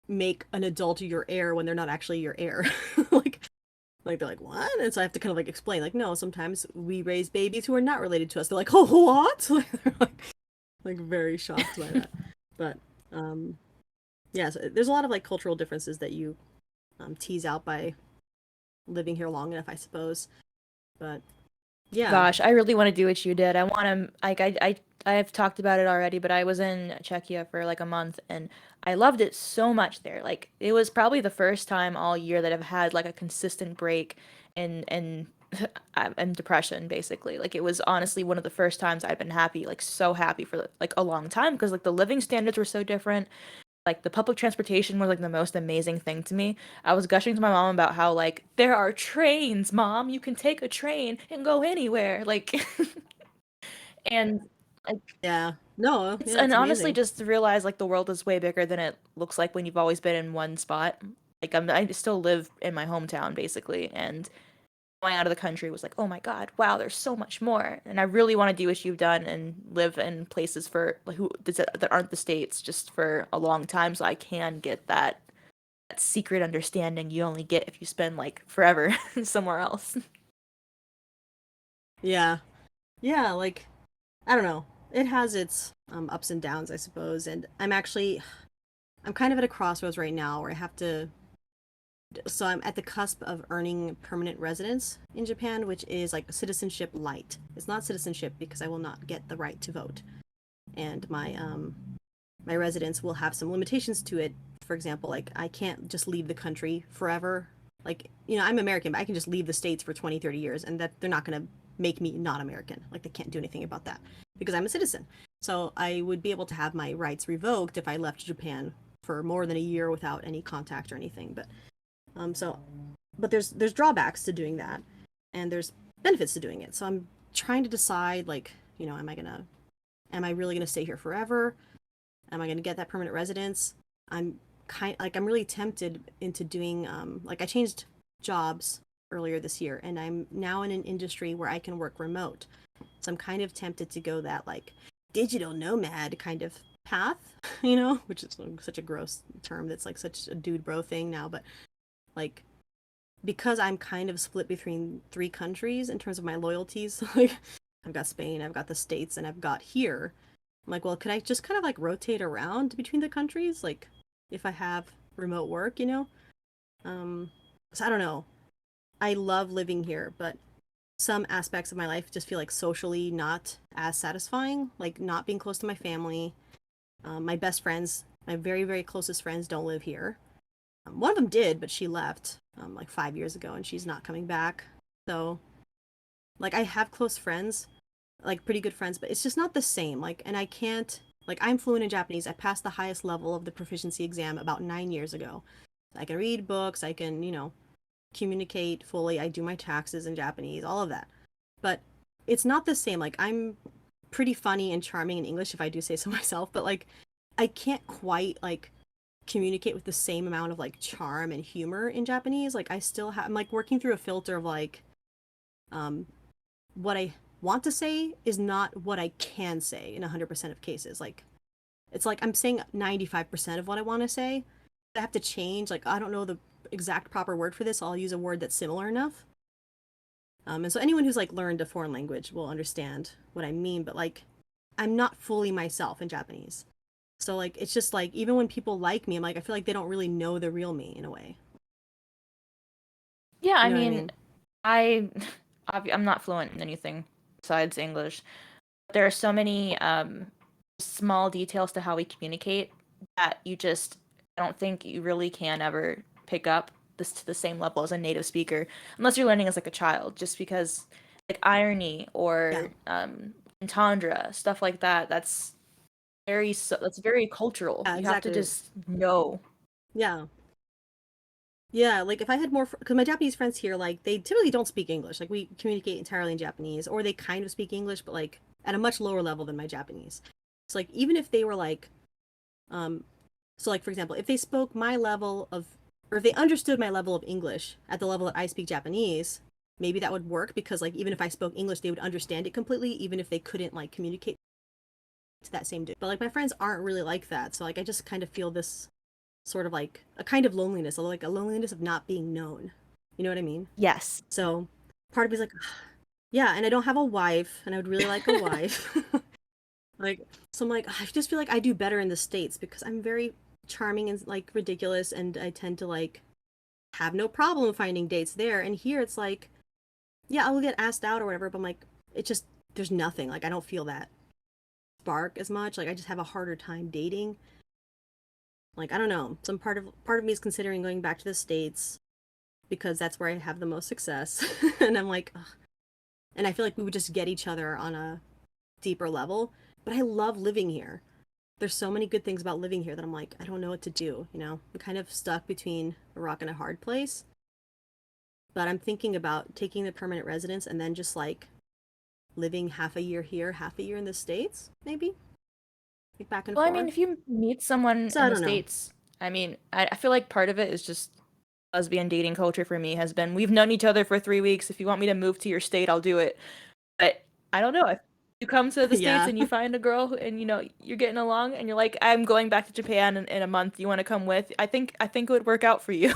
make an adult your heir when they're not actually your heir. Like they're like, what? And so I have to kind of like explain, like, no, sometimes we raise babies who are not related to us. They're like, oh, what? Like, they're like very shocked by that. But um, yeah, so there's a lot of like cultural differences that you tease out by living here long enough, I suppose. But yeah, Gosh, I really want to do what you did. I want to like I've talked about it already, but I was in Czechia for like a month and I loved it so much there. Like it was probably the first time all year that I've had like a consistent break and and depression basically. Like it was honestly one of the first times I've been happy, like so happy for like a long time because like the living standards were so different. Like the public transportation was like the most amazing thing to me. I was gushing to my mom about how like there are trains, mom. You can take a train and go anywhere. Like and like yeah, no, it's yeah, and it's honestly amazing. just to realize like the world is way bigger than it looks like when you've always been in one spot. Like I still live in my hometown basically and going out of the country was like, "Oh my God, wow, there's so much more." And I really want to do what you've done and live in places for like who that aren't the states just for a long time so I can get that secret understanding you only get if you spend like forever somewhere else. Yeah, yeah, like I don't know. It has its ups and downs, I suppose. And I'm kind of at a crossroads right now where I have to so I'm at the cusp of earning permanent residence in Japan, which is like citizenship light. It's not citizenship because I will not get the right to vote, and my residence will have some limitations to it. For example, like I can't just leave the country forever. Like I'm American, but I can just leave the states for 20, 30 years, and that they're not going to make me not American. Like they can't do anything about that because I'm a citizen. So I would be able to have my rights revoked if I left Japan for more than a year without any contact or anything. So but there's drawbacks to doing that and there's benefits to doing it. So I'm trying to decide like, am I really gonna stay here forever? Am I gonna get that permanent residence? I'm really tempted into doing like I changed jobs earlier this year and I'm now in an industry where I can work remote. So I'm kind of tempted to go that like digital nomad kind of path, which is such a gross term that's like such a dude bro thing now, but like because I'm kind of split between three countries in terms of my loyalties, like I've got Spain, I've got the States, and I've got here. I'm like, well, could I just kind of like rotate around between the countries? Like if I have remote work, you know? Um, so I don't know. I love living here, but some aspects of my life just feel like socially not as satisfying, like not being close to my family. My best friends, my very, very closest friends don't live here. One of them did, but she left like 5 years ago and she's not coming back. So, like, I have close friends, like pretty good friends, but it's just not the same. Like, and I can't, like, I'm fluent in Japanese. I passed the highest level of the proficiency exam about 9 years ago. I can read books, I can, communicate fully. I do my taxes in Japanese, all of that. But it's not the same. Like, I'm pretty funny and charming in English, if I do say so myself, but like, I can't quite, like, communicate with the same amount of like charm and humor in Japanese. Like I still have, I'm like working through a filter of like um what I want to say is not what I can say in 100% of cases. Like it's like I'm saying 95% of what I want to say. I have to change, like I don't know the exact proper word for this. I'll use a word that's similar enough. And so anyone who's like learned a foreign language will understand what I mean, but like I'm not fully myself in Japanese. So like it's just like even when people like me, I'm like I feel like they don't really know the real me in a way. Yeah, You I know what I mean, mean? I I'm not fluent in anything besides English. There are so many small details to how we communicate that you just I don't think you really can ever pick up this to the same level as a native speaker unless you're learning as like a child, just because like irony Yeah. or entendre, stuff like that, that's very cultural. Yeah, You have to exactly. just know. Yeah. Yeah, like if I had more, because my Japanese friends here, like they typically don't speak English. Like we communicate entirely in Japanese, or they kind of speak English, but like at a much lower level than my Japanese. So like even if they were like, um, so like for example, if they spoke my level of, or if they understood my level of English at the level that I speak Japanese, maybe that would work because like even if I spoke English, they would understand it completely, even if they couldn't like communicate to that same degree. But like my friends aren't really like that, so like I just kind of feel this sort of like a kind of loneliness, like a loneliness of not being known. You know what I mean? Yes. So part of me is like, yeah, and I don't have a wife, and I would really like a wife. Like, so I'm like, I just feel like I do better in the States because I'm very charming and like ridiculous, and I tend to like have no problem finding dates there. And here it's like, yeah, I'll get asked out or whatever, but I'm like, it just, there's nothing. Like, I don't feel that spark as much. Like, I just have a harder time dating. Like, I don't know. Some part of me is considering going back to the States because that's where I have the most success. And I'm like, ugh. And I feel like we would just get each other on a deeper level. But I love living here. There's so many good things about living here that I'm like, I don't know what to do, you know? I'm kind of stuck between a rock and a hard place. But I'm thinking about taking the permanent residence and then just like living half a year here, half a year in the States, maybe? Like back and Well, I mean, forth. if you meet someone So in I the don't know. States, I mean, I feel like part of it is just lesbian dating culture for me has been we've known each other for 3 weeks. If you want me to move to your state, I'll do it. But I don't know. If you come to the States Yeah. and you find a girl and you're getting along and you're like, I'm going back to Japan in a month. You want to come with? I think it would work out for you.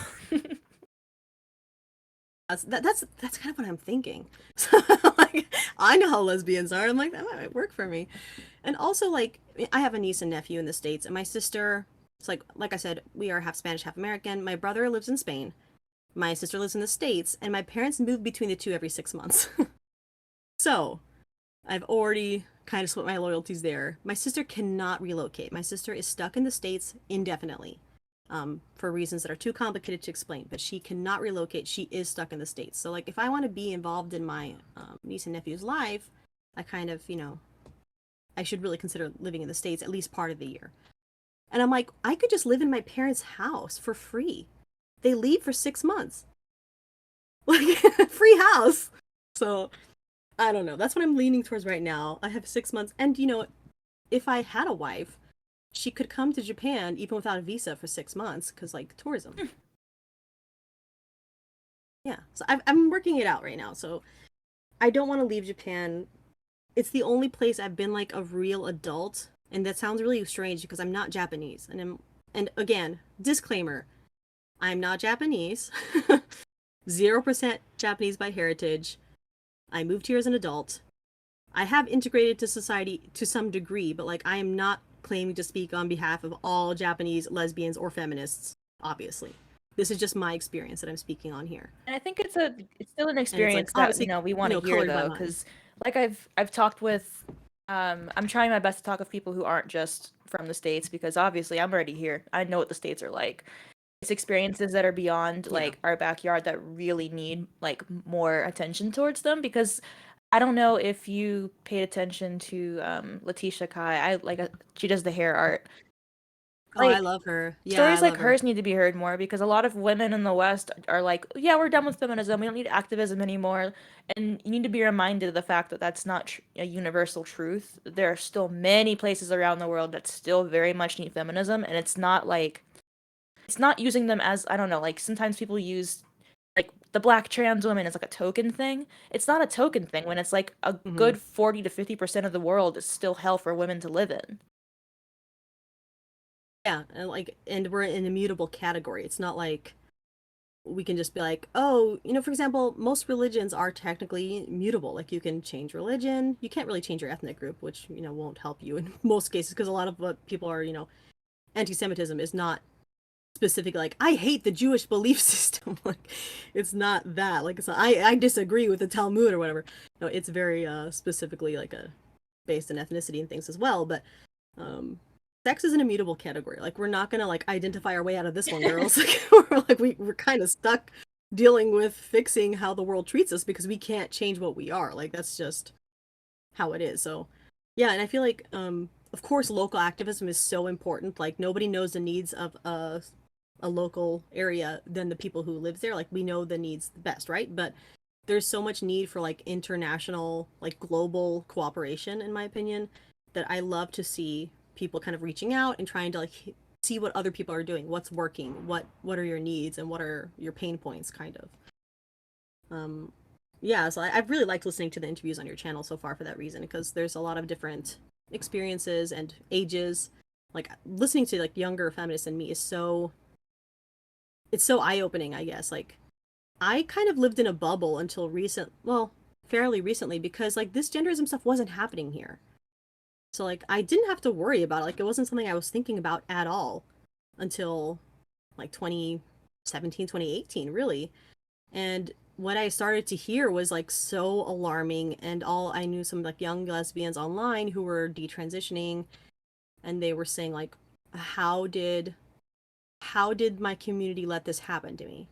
That's kind of what I'm thinking. So like I know how lesbians are. I'm like that might work for me. And also like I have a niece and nephew in the States and my sister it's like I said, we are half Spanish, half American. My brother lives in Spain. My sister lives in the States, and my parents move between the two every 6 months. So I've already kind of split my loyalties there. My sister cannot relocate. My sister is stuck in the States indefinitely for reasons that are too complicated to explain, but she cannot relocate. She is stuck in the States. So, like, if I want to be involved in my niece and nephew's life, I kind of, I should really consider living in the States at least part of the year. And I'm like, I could just live in my parents' house for free. They leave for 6 months. Like, free house. So, I don't know. That's what I'm leaning towards right now. I have 6 months. And, if I had a wife, she could come to Japan even without a visa for 6 months because, like, tourism. Yeah. So I'm working it out right now. So I don't want to leave Japan. It's the only place I've been like a real adult. And that sounds really strange because I'm not Japanese. And again, disclaimer, I'm not Japanese. 0% Japanese by heritage. I moved here as an adult. I have integrated to society to some degree, but like I am not claiming to speak on behalf of all Japanese lesbians or feminists, obviously. This is just my experience that I'm speaking on here. And I think it's still an And it's like experience that, obviously, we want to hear colored by though, mine. because like I've talked with I'm trying my best to talk with people who aren't just from the States because obviously I'm already here. I know what the States are like. It's experiences that are beyond Yeah. like our backyard that really need like more attention towards them because I don't know if you paid attention to Letitia Kai. She does the hair art. Oh, I Like love her. Yeah, I stories like love her. hers need to be heard more because a lot of women in the West are like, yeah, we're done with feminism. We don't need activism anymore. And you need to be reminded of the fact that that's not a universal truth. There are still many places around the world that still very much need feminism, and it's not using them as, I don't know, like sometimes people use like the black trans woman as like a token thing. It's not a token thing when it's like a Hmm. good 40 to 50% of the world is still hell for women to live in. Yeah, and we're in a mutable category. It's not like we can just be like, oh, for example, most religions are technically mutable. Like you can change religion. You can't really change your ethnic group, which, won't help you in most cases because a lot of what people are, anti-Semitism is not specific like I hate the Jewish belief system. Like it's not that. Like it's not, I disagree with the Talmud or whatever. No, it's very specifically like a based on ethnicity and things as well, but um sex is an immutable category. Like we're not gonna like identify our way out of this one, girls. Like we're kind of stuck dealing with fixing how the world treats us because we can't change what we are. Like that's just how it is. So yeah, and I feel like of course local activism is so important. Like nobody knows the needs of a local area than the people who live there. Like we know the needs the best, right? But there's so much need for like international, like global cooperation, in my opinion, that I love to see people kind of reaching out and trying to like see what other people are doing, what's working, what are your needs and what are your pain points, kind of. Um, yeah, so I've really liked listening to the interviews on your channel so far for that reason because there's a lot of different experiences and ages. Like listening to like younger feminists than me is so it's so eye-opening, I guess. Like I kind of lived in a bubble until fairly recently because like this genderism stuff wasn't happening here. So like I didn't have to worry about it. Like it wasn't something I was thinking about at all until like 2017, 2018, really. And what I started to hear was like so alarming and all I knew some like young lesbians online who were detransitioning and they were saying like how did how did my community let this happen to me?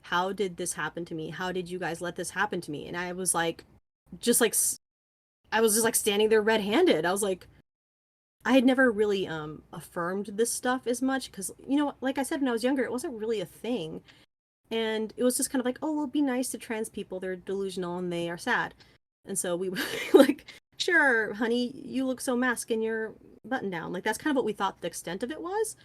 How did this happen to me? How did you guys let this happen to me? And I was like, just like, I was just like standing there red handed. I was like, I had never really affirmed this stuff as much because, like I said, when I was younger, it wasn't really a thing. And it was just kind of like, oh, well, be nice to trans people. They're delusional and they are sad. And so we were like, sure, honey, you look so mask in your button down. Like, that's kind of what we thought the extent of it was.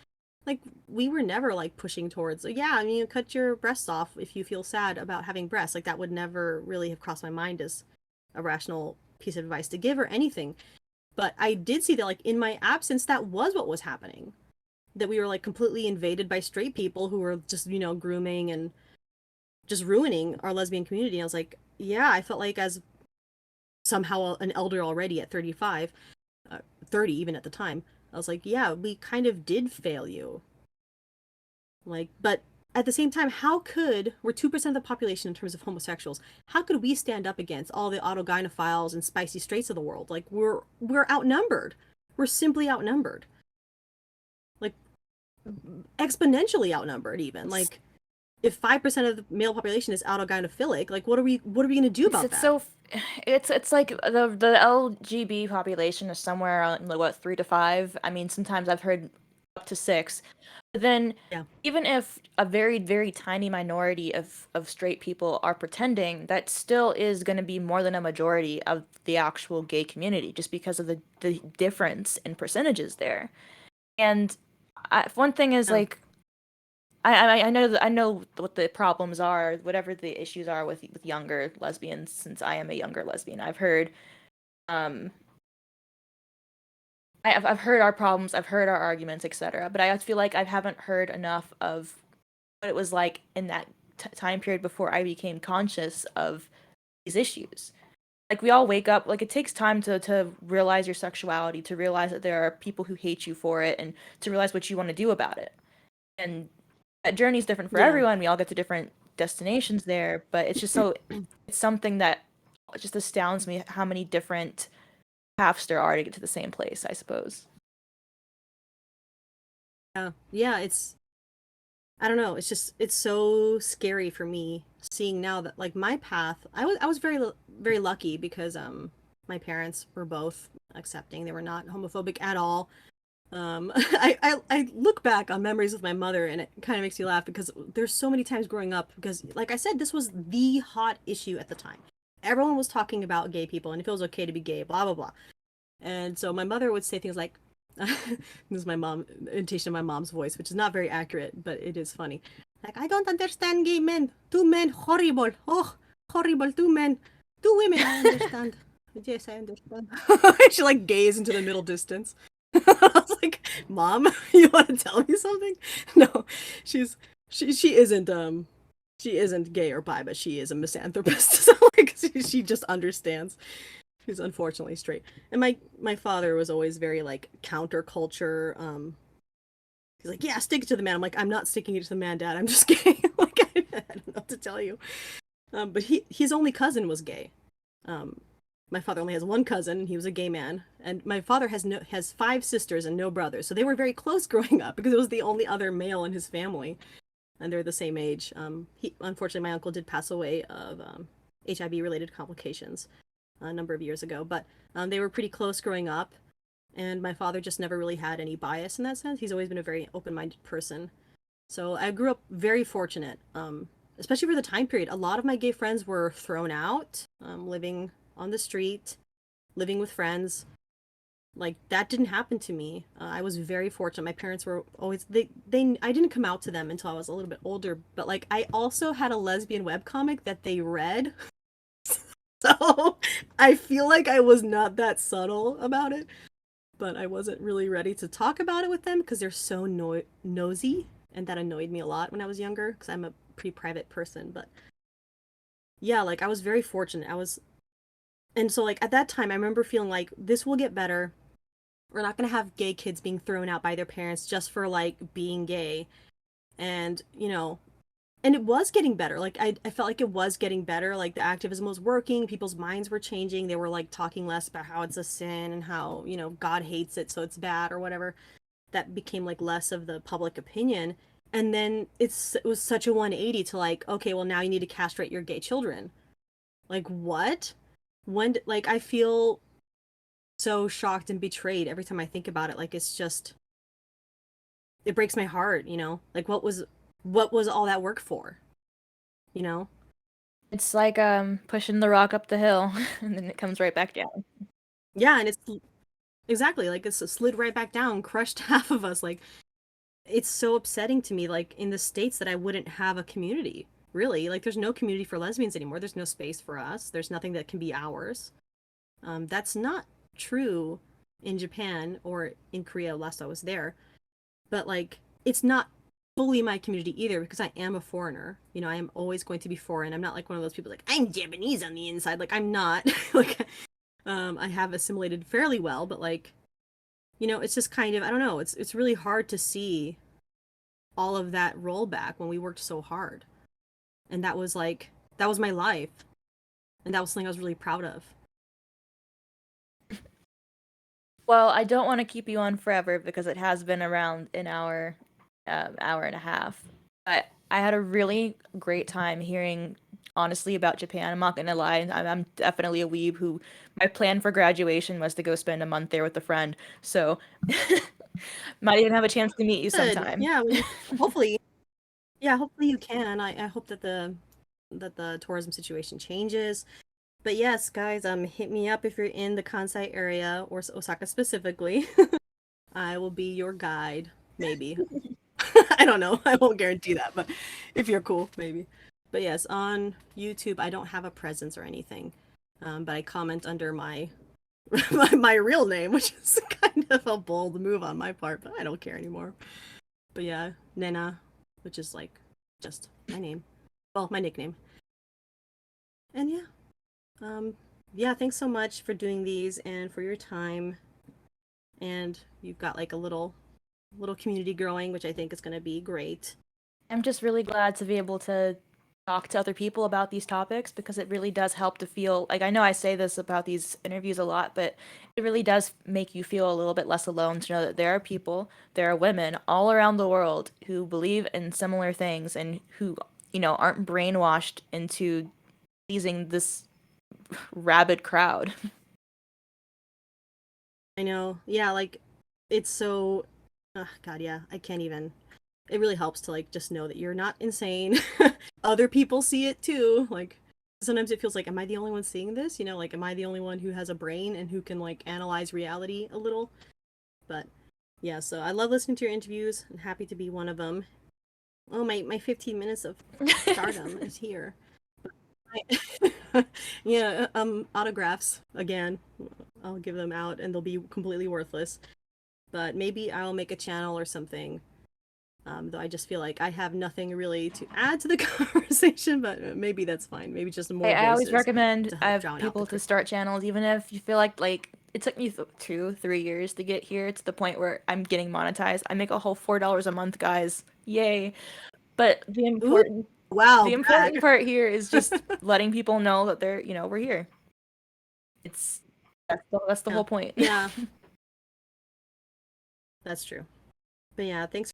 Like we were never like pushing towards like, yeah, I mean, you cut your breasts off if you feel sad about having breasts. Like that would never really have crossed my mind as a rational piece of advice to give or anything. But I did see that like in my absence that was what was happening, that we were like completely invaded by straight people who were just grooming and just ruining our lesbian community. And I was like, yeah, I felt like as somehow an elder already at 35, 30 even at the time, I was like, yeah, we kind of did fail you. Like, but at the same time, how could we're 2% of the population in terms of homosexuals? How could we stand up against all the autogynephiles and spicy straights of the world? Like, we're outnumbered. We're simply outnumbered. Like, exponentially outnumbered. Even like, if 5% of the male population is autogynephilic, like, what are we gonna do It's about it's that? so it's like the LGB population is somewhere around like, what 3 to 5. I mean, sometimes I've heard up to 6. But then Yeah. even if a very very tiny minority of straight people are pretending, that still is going to be more than a majority of the actual gay community, just because of the difference in percentages there. And one thing is Yeah. like I know what the problems are, whatever the issues are with younger lesbians. Since I am a younger lesbian, I've heard um I've heard our problems, I've heard our arguments, etc. But I feel like I haven't heard enough of what it was like in that time period before I became conscious of these issues. Like we all wake up, like it takes time to realize your sexuality, to realize that there are people who hate you for it, and to realize what you want to do about it. And that journey is different for Yeah. everyone. We all get to different destinations there, but it's just so it's something that just astounds me how many different paths there are to get to the same place, I suppose. Yeah. Yeah, I don't know, it's just it's so scary for me seeing now that like my path, I was very lucky because my parents were both accepting. They were not homophobic at all. I look back on memories with my mother and it kind of makes me laugh because there's so many times growing up because like I said this was the hot issue at the time. Everyone was talking about gay people and if it was okay to be gay, blah blah blah. And so my mother would say things like, this is my mom, imitation of my mom's voice, which is not very accurate, but it is funny. Like, I don't understand gay men. Two men, horrible. Oh, horrible. Two men. Two women, I understand. Yes, I understand. She like gazed into the middle distance. I was like, Mom, you want to tell me something? No, she she isn't gay or bi, but she is a misanthropist. So like she just understands. He's unfortunately straight. And my father was always very like counterculture. He's like, yeah, stick it to the man. I'm like, I'm not sticking it to the man, Dad. I'm just gay. Like I don't know what to tell you. But his only cousin was gay. My father only has one cousin. He was a gay man, and my father has five sisters and no brothers. So they were very close growing up because it was the only other male in his family, and they're the same age. He unfortunately my uncle did pass away of HIV related complications a number of years ago, but they were pretty close growing up, and my father just never really had any bias in that sense. He's always been a very open-minded person. So I grew up very fortunate, especially for the time period. A lot of my gay friends were thrown out, living on the street, living with friends. Like that didn't happen to me. I was very fortunate. My parents were always they I didn't come out to them until I was a little bit older, but like I also had a lesbian webcomic that they read. So I feel like I was not that subtle about it, but I wasn't really ready to talk about it with them because they're so nosy, and that annoyed me a lot when I was younger because I'm a pretty private person. But yeah, like I was very fortunate. And so like at that time, I remember feeling like this will get better. We're not gonna have gay kids being thrown out by their parents just for like being gay, and and it was getting better. Like I felt like it was getting better. Like the activism was working, people's minds were changing. They were like talking less about how it's a sin and how, God hates it, so it's bad or whatever. That became like less of the public opinion. And then it was such a 180 to like, okay, well now you need to castrate your gay children. Like what? Like I feel so shocked and betrayed every time I think about it. Like it's just it breaks my heart, Like what was all that work for? You know? It's like pushing the rock up the hill and then it comes right back down. Yeah, and it's exactly like it's slid right back down, crushed half of us. Like it's so upsetting to me, like in the States, that I wouldn't have a community. Really, like there's no community for lesbians anymore. There's no space for us. There's nothing that can be ours. That's not true in Japan or in Korea last I was there. But like it's not fully my community either because I am a foreigner. I am always going to be foreign. I'm not like one of those people like I'm Japanese on the inside. Like I'm not. Like I have assimilated fairly well, but like it's just kind of I don't know. It's really hard to see all of that rollback when we worked so hard, and that was my life, and that was something I was really proud of. Well, I don't want to keep you on forever because it has been around an hour, hour and a half. But I had a really great time hearing honestly about Japan. I'm not gonna lie, I'm definitely a weeb who my plan for graduation was to go spend a month there with a friend. So might even have a chance to meet you Good. sometime. Yeah. Hopefully. Yeah. Hopefully you can. I hope that the tourism situation changes. But yes, guys, hit me up if you're in the Kansai area or Osaka specifically. I will be your guide, maybe. I don't know. I won't guarantee that, but if you're cool, maybe. But yes, on YouTube, I don't have a presence or anything. But I comment under my my real name, which is kind of a bold move on my part, but I don't care anymore. But yeah, Nena, which is like just my name. Well, my nickname. And yeah, yeah, thanks so much for doing these and for your time. And you've got like a little community growing, which I think is going to be great. I'm just really glad to be able to talk to other people about these topics because it really does help to feel like I know I say this about these interviews a lot, but it really does make you feel a little bit less alone to know that there are people, there are women all around the world who believe in similar things and who, aren't brainwashed into pleasing this rabid crowd. I know. Yeah, like it's so God, yeah, I can't even. It really helps to like just know that you're not insane. Other people see it too. Like sometimes it feels like am I the only one seeing this? You know, like am I the only one who has a brain and who can like analyze reality a little? But yeah, so I love listening to your interviews. I'm happy to be one of them. Oh, my 15 minutes of stardom is here. Yeah, autographs again. I'll give them out and they'll be completely worthless. But maybe I'll make a channel or something. Though I just feel like I have nothing really to add to the conversation, but maybe that's fine. Maybe just more I always voices recommend to help drown out the people to critics. start channels, even if you feel like it took me 2, 3 years to get here to the point where I'm getting monetized. I make a whole $4 a month, guys. Yay. But Ooh, the wow, important brag. part here is just letting people know that we're here. It's that's the Yeah, whole point. yeah, that's true. But yeah, thanks